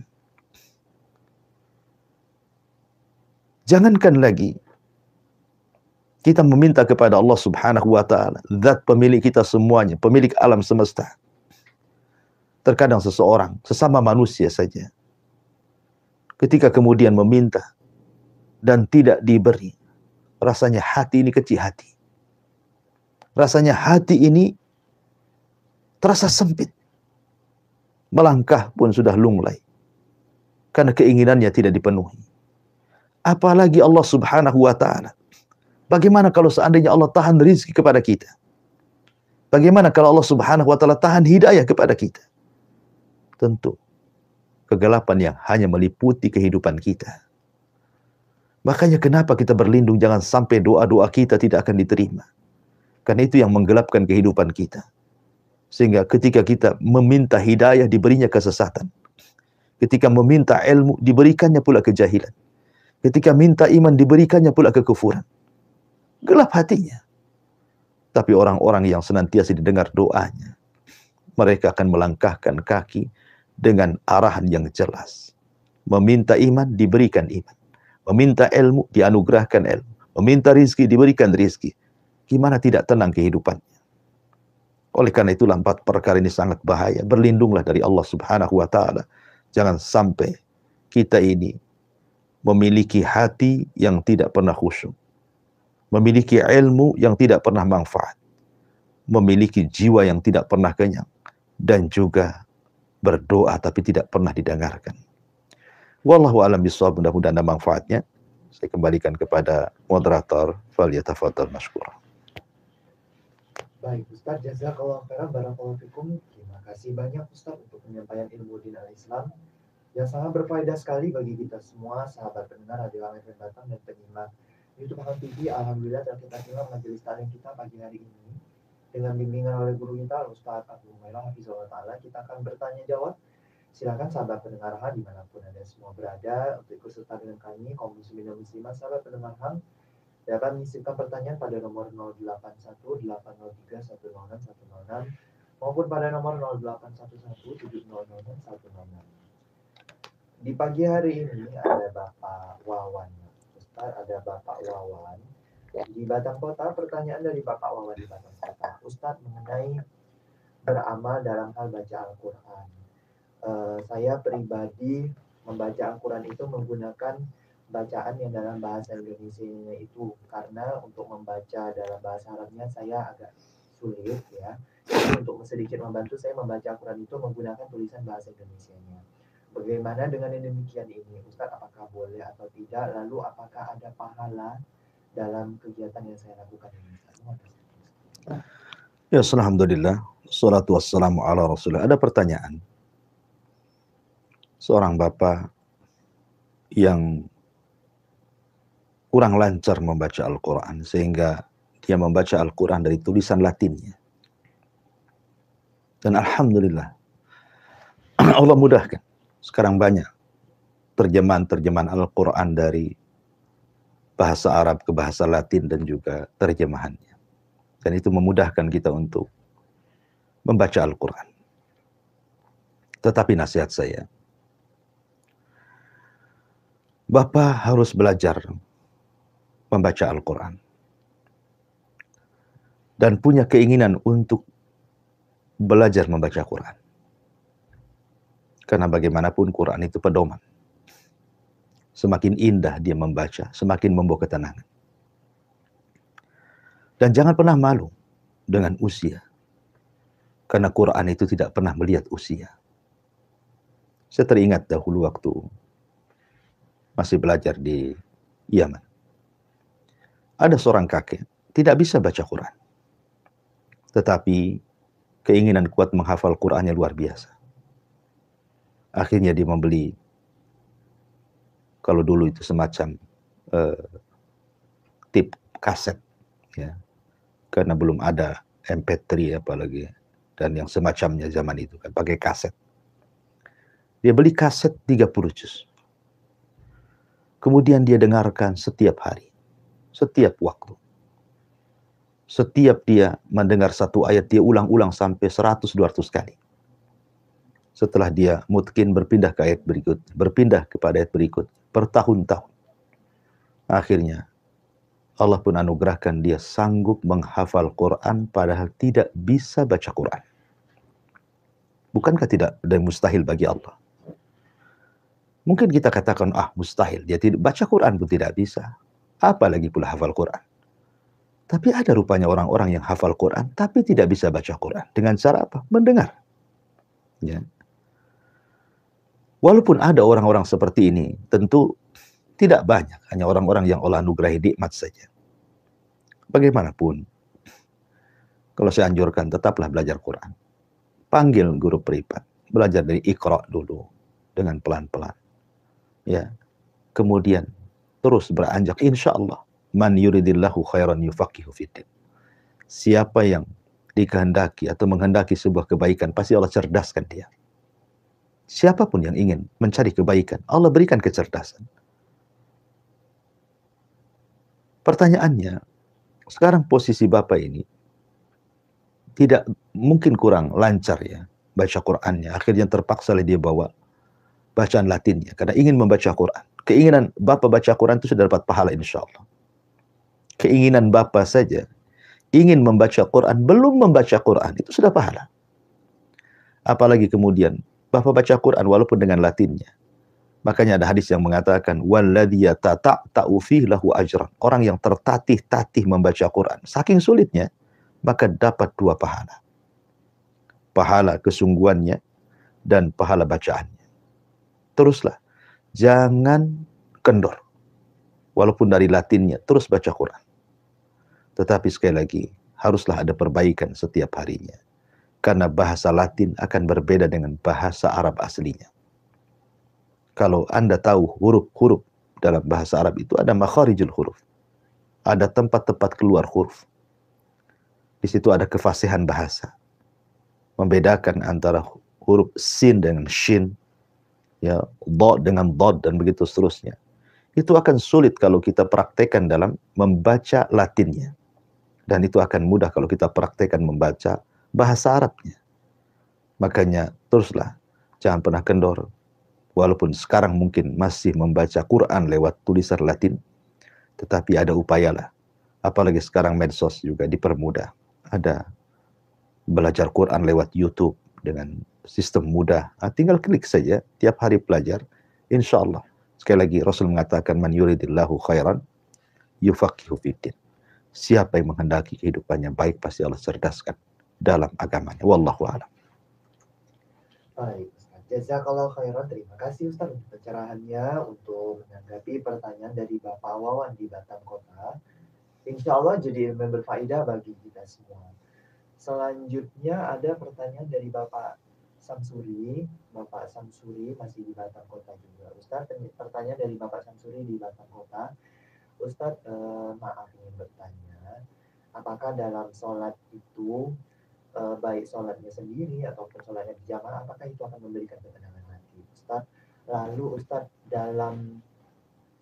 Jangankan lagi kita meminta kepada Allah Subhanahu wa ta'ala, zat pemilik kita semuanya, pemilik alam semesta. Terkadang seseorang, sesama manusia saja, ketika kemudian meminta dan tidak diberi, rasanya hati ini kecil hati. Rasanya hati ini terasa sempit. Melangkah pun sudah lunglai. Karena keinginannya tidak dipenuhi. Apalagi Allah Subhanahu wa ta'ala. Bagaimana kalau seandainya Allah tahan rizki kepada kita? Bagaimana kalau Allah Subhanahu wa ta'ala tahan hidayah kepada kita? Tentu kegelapan yang hanya meliputi kehidupan kita. Makanya kenapa kita berlindung jangan sampai doa-doa kita tidak akan diterima. Karena itu yang menggelapkan kehidupan kita. Sehingga ketika kita meminta hidayah, diberinya kesesatan. Ketika meminta ilmu, diberikannya pula kejahilan. Ketika minta iman, diberikannya pula kekufuran. Gelap hatinya. Tapi orang-orang yang senantiasa didengar doanya, mereka akan melangkahkan kaki dengan arahan yang jelas. Meminta iman, diberikan iman. Meminta ilmu, dianugerahkan ilmu. Meminta rizki, diberikan rizki. Gimana tidak tenang kehidupannya? Oleh karena itulah 4 perkara ini sangat bahaya. Berlindunglah dari Allah Subhanahu wa ta'ala. Jangan sampai kita ini memiliki hati yang tidak pernah khusyuk. Memiliki ilmu yang tidak pernah manfaat. Memiliki jiwa yang tidak pernah kenyang. Dan juga berdoa tapi tidak pernah didengarkan. Wallahu a'lam bishawab, mudah-mudahan ada manfaatnya. Saya kembalikan kepada moderator. Falyatafadhal mashkura. Baik, Ustaz, jazakallahu khairan, barakallahu fikum. Terima kasih banyak Ustaz untuk penyampaian ilmu din al-Islam yang sangat berfaedah sekali bagi kita semua, sahabat pendengar Radio FM Batam dan penyimak YouTube Hang TV. Alhamdulillah telah kita simak majelis taklim kita pagi hari ini dengan bimbingan oleh guru kita Ustaz Abu Humairah Hafizahullah Ta'ala. Kita akan bertanya jawab. Silakan sahabat pendengar Hang dimanapun Anda semua berada untuk ikut serta dengan kami kaum muslimin dan muslimat. Sahabat pendengar Hang dapat mengirimkan pertanyaan pada nomor 081 803 106 106 maupun pada nomor 0811 7006 106. Di pagi hari ini ada Bapak Wawan. Ustaz, ada Bapak Wawan di Batam Kota. Pertanyaan dari Bapak Wawan di Batam Kota, Ustaz, mengenai beramal dalam hal baca Al-Quran. Saya pribadi membaca Al-Quran itu menggunakan bacaan yang dalam bahasa Indonesia itu, karena untuk membaca dalam bahasa Arabnya saya agak sulit ya. Jadi untuk sedikit membantu saya membaca Al-Quran itu menggunakan tulisan bahasa Indonesianya. Bagaimana dengan yang demikian ini, Ustaz? Apakah boleh atau tidak? Lalu apakah ada pahala dalam kegiatan yang saya lakukan ini? Ya, alhamdulillah. Salatu wassalamu ala Rasulullah. Ada pertanyaan. Seorang bapak yang kurang lancar membaca Al-Quran, sehingga dia membaca Al-Quran dari tulisan Latinnya. Dan alhamdulillah, Allah mudahkan. Sekarang banyak terjemahan-terjemahan Al-Quran dari bahasa Arab ke bahasa Latin dan juga terjemahannya. Dan itu memudahkan kita untuk membaca Al-Quran. Tetapi nasihat saya, Bapak harus belajar membaca Al-Quran. Dan punya keinginan untuk belajar membaca Quran. Karena bagaimanapun Quran itu pedoman. Semakin indah dia membaca, semakin membawa ketenangan. Dan jangan pernah malu dengan usia. Karena Quran itu tidak pernah melihat usia. Saya teringat dahulu waktu masih belajar di Yaman. Ada seorang kakek, tidak bisa baca Quran. Tetapi keinginan kuat menghafal Qurannya luar biasa. Akhirnya dia membeli, kalau dulu itu semacam tip kaset, ya, karena belum ada MP3 apalagi, dan yang semacamnya zaman itu kan pakai kaset. Dia beli kaset 30 juz. Kemudian dia dengarkan setiap hari, setiap waktu. Setiap dia mendengar satu ayat, dia ulang-ulang sampai 100-200 kali. Setelah dia mungkin berpindah ke ayat berikut, berpindah kepada ayat berikut, bertahun-tahun. Akhirnya, Allah pun anugerahkan dia sanggup menghafal Quran padahal tidak bisa baca Quran. Bukankah tidak ada mustahil bagi Allah? Mungkin kita katakan, mustahil, dia tidak baca Quran pun tidak bisa. Apalagi pula hafal Quran. Tapi ada rupanya orang-orang yang hafal Quran, tapi tidak bisa baca Quran. Dengan cara apa? Mendengar. Ya. Walaupun ada orang-orang seperti ini, tentu tidak banyak. Hanya orang-orang yang Allah anugerahi nikmat saja. Bagaimanapun, kalau saya anjurkan, tetaplah belajar Quran. Panggil guru privat. Belajar dari Iqra dulu. Dengan pelan-pelan. Ya. Kemudian, terus beranjak. Insya Allah. Man yuridillahu khairan yufaqihu fiddin. Siapa yang dikehendaki atau menghendaki sebuah kebaikan, pasti Allah cerdaskan dia. Siapapun yang ingin mencari kebaikan, Allah berikan kecerdasan. Pertanyaannya, sekarang posisi Bapak ini tidak mungkin kurang lancar ya baca Qur'annya. Akhirnya terpaksa dia bawa bacaan Latinnya karena ingin membaca Qur'an. Keinginan Bapak baca Qur'an itu sudah dapat pahala insya Allah. Keinginan Bapak saja ingin membaca Qur'an, belum membaca Qur'an, itu sudah pahala. Apalagi kemudian Bapak baca Quran walaupun dengan Latinnya. Makanya ada hadis yang mengatakan walladzi yatata'u fihi lahu ajran. Orang yang tertatih-tatih membaca Quran, saking sulitnya, maka dapat 2 pahala. Pahala kesungguhannya dan pahala bacaannya. Teruslah, jangan kendor. Walaupun dari Latinnya, terus baca Quran. Tetapi sekali lagi, haruslah ada perbaikan setiap harinya. Karena bahasa Latin akan berbeda dengan bahasa Arab aslinya. Kalau Anda tahu huruf-huruf dalam bahasa Arab itu ada makharijul huruf. Ada tempat-tempat keluar huruf. Di situ ada kefasihan bahasa. Membedakan antara huruf sin dengan shin, ya, dod dengan dod, dan begitu seterusnya. Itu akan sulit kalau kita praktekkan dalam membaca Latinnya. Dan itu akan mudah kalau kita praktekkan membaca bahasa Arabnya. Makanya teruslah, jangan pernah kendor. Walaupun sekarang mungkin masih membaca Quran lewat tulisan Latin, tetapi ada upayalah. Apalagi sekarang medsos juga dipermudah. Ada belajar Quran lewat YouTube dengan sistem mudah. Tinggal klik saja, tiap hari belajar. Insya Allah. Sekali lagi Rasul mengatakan, man yuridillahu khairan yufaqihu fiddin. Siapa yang menghendaki kehidupannya baik, pasti Allah cerdaskan dalam agamanya. Wallahu a'lam. Baik, Ustaz. Jazakallahu khairan. Terima kasih Ustaz untuk pencerahannya, untuk menanggapi pertanyaan dari Bapak Wawan di Batam Kota. Insya Allah jadi ilmu berfaedah bagi kita semua. Selanjutnya ada pertanyaan dari Bapak Samsuri. Bapak Samsuri masih di Batam Kota juga. Ustaz, pertanyaan dari Bapak Samsuri di Batam Kota. Ustaz, maaf ingin bertanya, apakah dalam sholat itu baik sholatnya sendiri ataupun sholatnya berjamaah, apakah itu akan memberikan ketenangan hati, Ustaz? Lalu Ustaz, dalam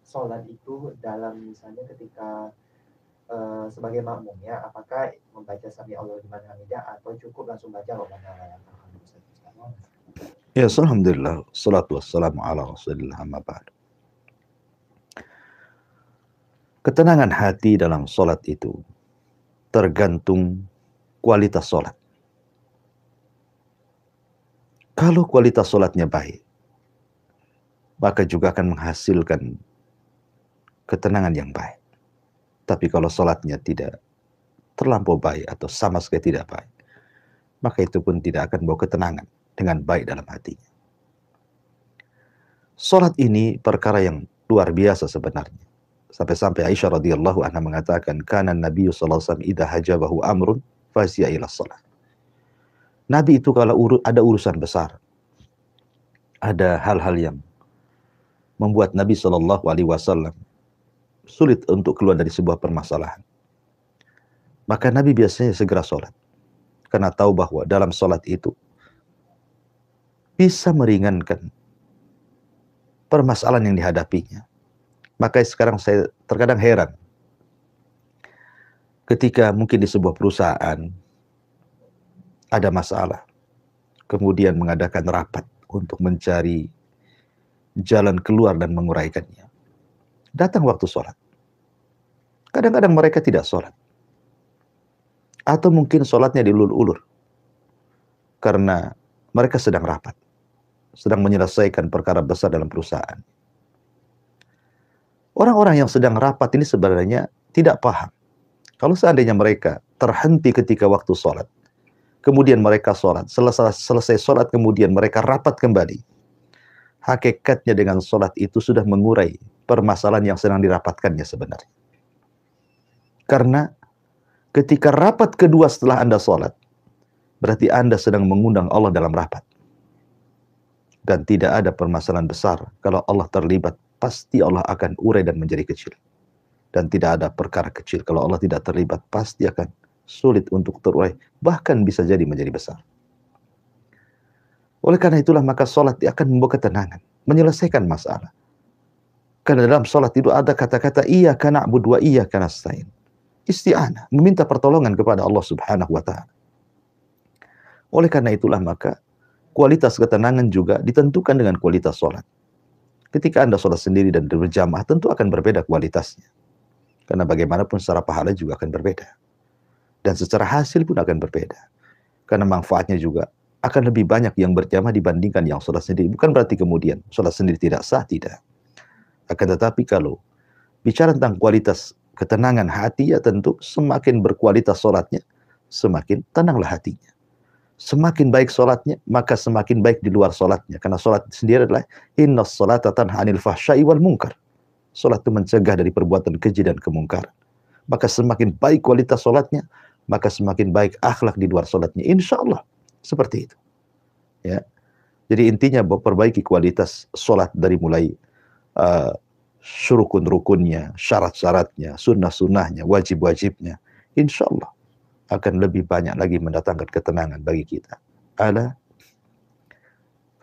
sholat itu, dalam misalnya ketika sebagai makmum ya, apakah membaca sami Allah liman hamidah atau cukup langsung baca Rabbana walakal hamd, Ustaz? Ya, alhamdulillah, salatu wassalamu ala Rasulillah, amma ba'du. Ketenangan hati dalam sholat itu tergantung kualitas sholat. Kalau kualitas sholatnya baik, maka juga akan menghasilkan ketenangan yang baik. Tapi kalau sholatnya tidak terlampau baik atau sama sekali tidak baik, maka itu pun tidak akan bawa ketenangan dengan baik dalam hatinya. Sholat ini perkara yang luar biasa sebenarnya. Sampai-sampai Aisyah radhiyallahu anha mengatakan, kana Nabi sallallahu alaihi wasallam idza hajabahu amrun fasiya ila shalah. Nabi itu kalau ada urusan besar, ada hal-hal yang membuat Nabi sallallahu alaihi wasallam sulit untuk keluar dari sebuah permasalahan, maka Nabi biasanya segera sholat. Karena tahu bahwa dalam sholat itu bisa meringankan permasalahan yang dihadapinya. Maka sekarang saya terkadang heran ketika mungkin di sebuah perusahaan ada masalah, kemudian mengadakan rapat untuk mencari jalan keluar dan menguraikannya. Datang waktu sholat. Kadang-kadang mereka tidak sholat. Atau mungkin sholatnya diulur-ulur. Karena mereka sedang rapat. Sedang menyelesaikan perkara besar dalam perusahaan. Orang-orang yang sedang rapat ini sebenarnya tidak paham. Kalau seandainya mereka terhenti ketika waktu sholat, kemudian mereka sholat, selesai sholat kemudian mereka rapat kembali, hakikatnya dengan sholat itu sudah mengurai permasalahan yang sedang dirapatkannya sebenarnya. Karena ketika rapat kedua setelah Anda sholat, berarti Anda sedang mengundang Allah dalam rapat. Dan tidak ada permasalahan besar. Kalau Allah terlibat, pasti Allah akan urai dan menjadi kecil. Dan tidak ada perkara kecil. Kalau Allah tidak terlibat, pasti akan sulit untuk terurai. Bahkan bisa jadi menjadi besar. Oleh karena itulah maka sholat akan membawa ketenangan. Menyelesaikan masalah. Karena dalam sholat itu ada kata-kata iyyaka na'budu wa iyyaka nasta'in. Isti'anah. Meminta pertolongan kepada Allah subhanahu wa ta'ala. Oleh karena itulah maka kualitas ketenangan juga ditentukan dengan kualitas sholat. Ketika Anda sholat sendiri dan berjamaah, tentu akan berbeda kualitasnya. Karena bagaimanapun secara pahala juga akan berbeda. Dan secara hasil pun akan berbeda. Karena manfaatnya juga akan lebih banyak yang berjamaah dibandingkan yang sholat sendiri. Bukan berarti kemudian sholat sendiri tidak sah, tidak. Akan tetapi kalau bicara tentang kualitas ketenangan hati, ya tentu semakin berkualitas sholatnya, semakin tenanglah hatinya. Semakin baik sholatnya, maka semakin baik di luar sholatnya. Karena sholat sendiri adalah innas sholata tanha 'anil fahsya'i wal munkar. Sholat itu mencegah dari perbuatan keji dan kemungkaran. Maka semakin baik kualitas sholatnya, maka semakin baik akhlak di luar sholatnya. Insya Allah seperti itu. Ya. Jadi intinya perbaiki kualitas sholat dari mulai uh, rukun-rukunnya, syarat-syaratnya, sunnah-sunnahnya, wajib-wajibnya. Insya Allah akan lebih banyak lagi mendatangkan ketenangan bagi kita. Ala,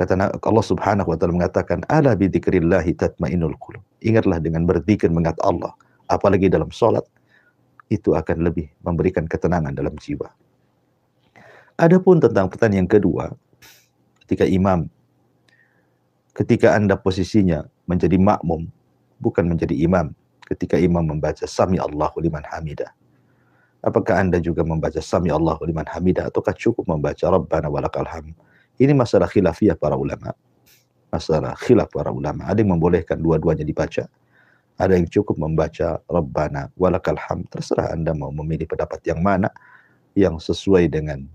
kata Allah Subhanahu wa taala mengatakan, ala bidzikrillahi tatmainnul qulub. Ingatlah dengan berzikir mengingat Allah, apalagi dalam sholat, itu akan lebih memberikan ketenangan dalam jiwa. Adapun tentang pertanyaan yang kedua, ketika Anda posisinya menjadi makmum, bukan menjadi imam, ketika imam membaca Sami Allahu liman hamidah, apakah Anda juga membaca Sami Allahu liman hamidah ataukah cukup membaca Rabbana walakal hamd? Ini masalah khilafiyah para ulama. Masalah khilaf para ulama. Ada yang membolehkan dua-duanya dibaca. Ada yang cukup membaca Rabbana walakal hamd. Terserah Anda mau memilih pendapat yang mana yang sesuai dengan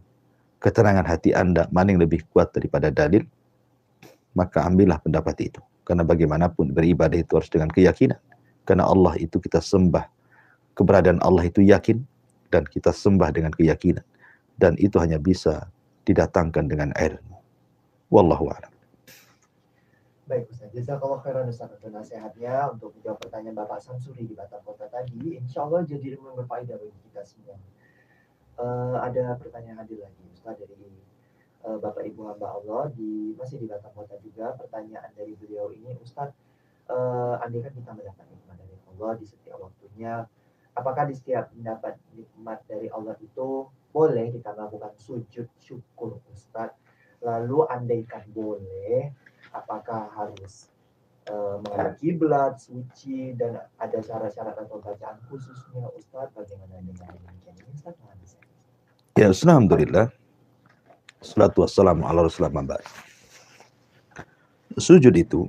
ketenangan hati Anda, mana yang lebih kuat daripada dalil, maka ambillah pendapat itu. Karena bagaimanapun beribadah itu harus dengan keyakinan. Karena Allah itu kita sembah. Keberadaan Allah itu yakin dan kita sembah dengan keyakinan. Dan itu hanya bisa didatangkan dengan ilmu. Wallahu a'lam. Baik Ustaz, jazakallah khairan Ustaz untuk nasihatnya, untuk menjawab pertanyaan Bapak Samsuri di Batam Kota tadi. Insya Allah jadi ilmu yang berfaedah bagi kita semua. Ada pertanyaan hadir lagi Ustaz dari Bapak Ibu hamba Allah masih di Batam Kota juga. Pertanyaan dari beliau ini, Ustaz, andai kan kita mendapat nikmat dari Allah di setiap waktunya, apakah di setiap mendapat nikmat dari Allah itu boleh kita melakukan sujud syukur Ustaz? Lalu andaikan boleh, apakah harus menghadap kiblat, suci, dan ada syarat-syarat atau bacaan khususnya Ustaz? Bagaimana dengan demikian ini Ustaz? Ya, alhamdulillah. Salatu wassalamu ala rasulillah. Sujud itu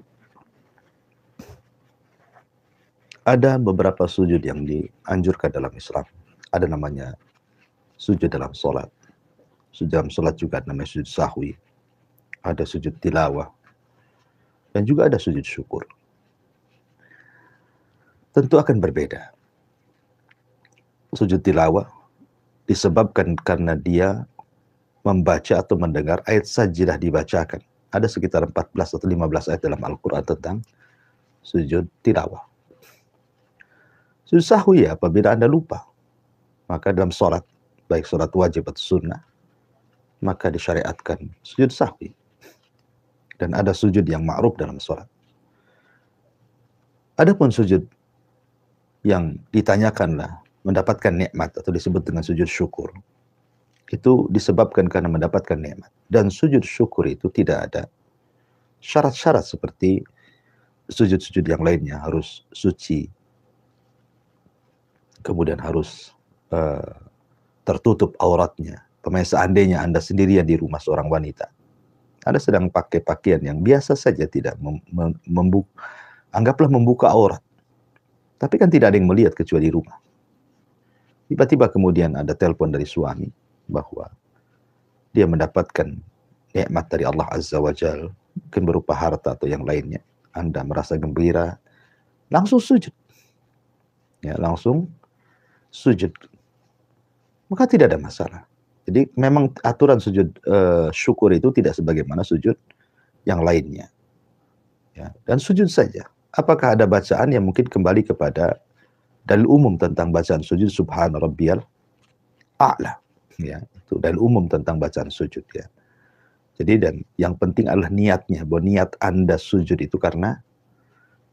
ada beberapa sujud yang dianjurkan dalam Islam. Ada namanya sujud dalam sholat. Sujud dalam sholat juga namanya sujud sahwi. Ada sujud tilawah. Dan juga ada sujud syukur. Tentu akan berbeda. Sujud tilawah disebabkan karena dia membaca atau mendengar ayat sajidah dibacakan. Ada sekitar 14 atau 15 ayat dalam Al-Quran tentang sujud tilawah. Sujud sahwi apabila Anda lupa. Maka dalam sholat, baik sholat wajib atau sunnah, maka disyariatkan sujud sahwi. Dan ada sujud yang ma'ruf dalam sholat. Adapun sujud yang ditanyakanlah mendapatkan nikmat atau disebut dengan sujud syukur, itu disebabkan karena mendapatkan nikmat. Dan sujud syukur itu tidak ada syarat-syarat seperti sujud-sujud yang lainnya, harus suci, kemudian harus tertutup auratnya. Seandainya Anda sendirian di rumah seorang wanita, Anda sedang pakai pakaian yang biasa saja, tidak anggaplah membuka aurat, tapi kan tidak ada yang melihat kecuali di rumah. Tiba-tiba kemudian ada telepon dari suami bahwa dia mendapatkan nikmat dari Allah Azza wa Jal, mungkin berupa harta atau yang lainnya. Anda merasa gembira, langsung sujud. Ya, langsung sujud. Maka tidak ada masalah. Jadi memang aturan sujud syukur itu tidak sebagaimana sujud yang lainnya. Ya, dan sujud saja. Apakah ada bacaan yang mungkin kembali kepada dalil umum tentang bacaan sujud, subhana rabbiyal a'la. Ya, itu dalil umum tentang bacaan sujud ya. Jadi dan yang penting adalah niatnya, bahwa niat Anda sujud itu karena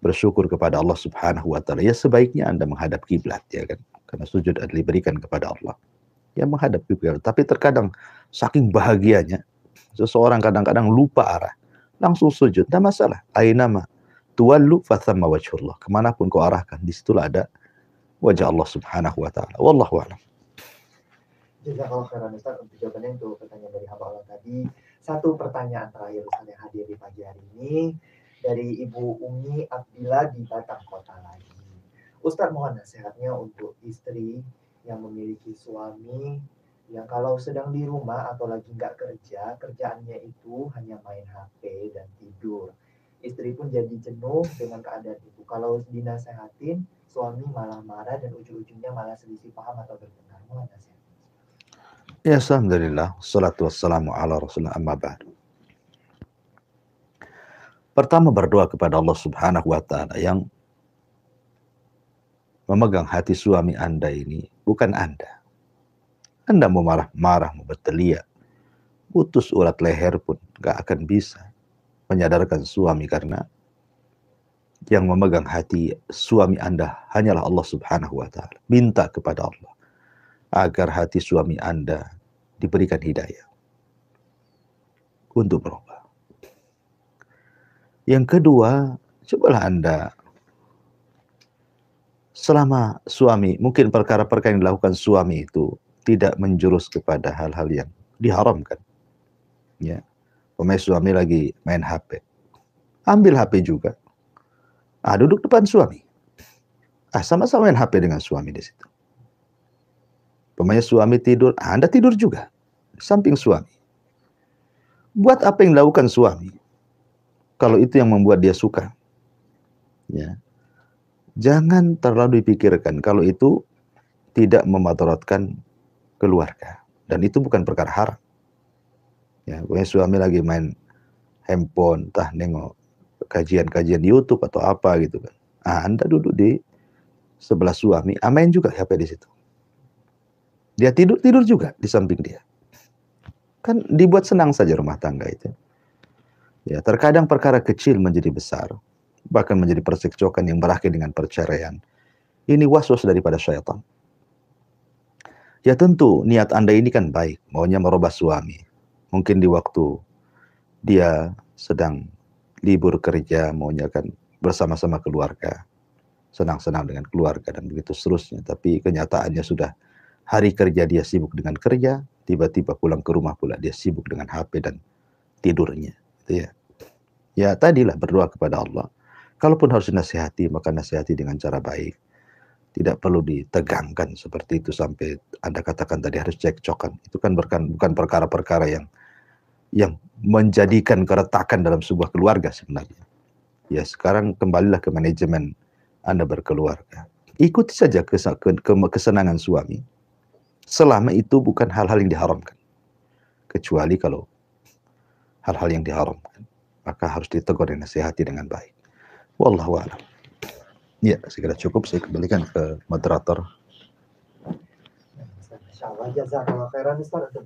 bersyukur kepada Allah Subhanahu wa taala. Ya sebaiknya Anda menghadap kiblat ya kan. Karena sujud adalah diberikan kepada Allah. Ya menghadap kiblat. Tapi terkadang saking bahagianya seseorang kadang-kadang lupa arah, langsung sujud. Tidak masalah. Ainama tuwallu fathamma wajhullah. Kemanapun kau arahkan, disitulah ada wajah Allah Subhanahu wa taala. Wallahu a'lam. Jazakallahu khairan Ustaz untuk jawabannya untuk pertanyaan dari hamba Allah tadi. Satu pertanyaan terakhir Ustaz yang hadir di pagi hari ini dari Ibu Umi Abdillah di Batam Kota lagi. Ustaz mohon nasihatnya untuk istri yang memiliki suami yang kalau sedang di rumah atau lagi nggak kerja, kerjaannya itu hanya main HP dan tidur. Istri pun jadi jenuh dengan keadaan itu. Kalau dinasehatin, suami malah marah dan ujung-ujungnya malah selisih paham atau bertengkar. Mohon nasihat. Ya, alhamdulillah. Salatu wassalamu ala rasulullah amma ba'du. Pertama, berdoa kepada Allah Subhanahu wa Ta'ala yang memegang hati suami Anda ini, bukan Anda. Anda mau marah-marah, mau berteriak, putus urat leher pun gak akan bisa menyadarkan suami, karena yang memegang hati suami Anda hanyalah Allah Subhanahu wa Ta'ala. Minta kepada Allah agar hati suami Anda diberikan hidayah untuk berubah. Yang kedua, cobalah Anda selama suami, mungkin perkara-perkara yang dilakukan suami itu tidak menjurus kepada hal-hal yang diharamkan. Ya, suami lagi main HP, ambil HP juga. Duduk depan suami. Sama-sama main HP dengan suami di situ. Suami tidur, Anda tidur juga di samping suami. Buat apa yang dilakukan suami, kalau itu yang membuat dia suka, ya, jangan terlalu dipikirkan kalau itu tidak memadaratkan keluarga, dan itu bukan perkara haram. Ya, suami lagi main handphone, entah nengok kajian-kajian di YouTube atau apa gitu kan. Anda duduk di sebelah suami, main juga HP di situ. Dia tidur juga di samping dia. Kan dibuat senang saja rumah tangga itu. Ya, terkadang perkara kecil menjadi besar, bahkan menjadi percekcokan yang berakhir dengan perceraian. Ini waswas daripada syaitan. Ya tentu niat Anda ini kan baik, maunya merubah suami. Mungkin di waktu dia sedang libur kerja, maunya kan bersama-sama keluarga, senang-senang dengan keluarga dan begitu seterusnya. Tapi kenyataannya sudah hari kerja dia sibuk dengan kerja, tiba-tiba pulang ke rumah pula dia sibuk dengan HP dan tidurnya. Gitu ya. Ya tadilah berdoa kepada Allah. Kalaupun harus dinasihati, maka nasihati dengan cara baik. Tidak perlu ditegangkan seperti itu sampai Anda katakan tadi harus cekcokan. Itu kan bukan perkara-perkara yang menjadikan keretakan dalam sebuah keluarga sebenarnya. Ya sekarang kembalilah ke manajemen Anda berkeluarga. Ikuti saja kesenangan suami. Selama itu bukan hal-hal yang diharamkan. Kecuali kalau hal-hal yang diharamkan, maka harus ditegur dan nasihati dengan baik. Wallahu a'lam. Ya, saya kira cukup. Saya kembalikan ke moderator. Insyaallah jazakallahu khairan Ustaz untuk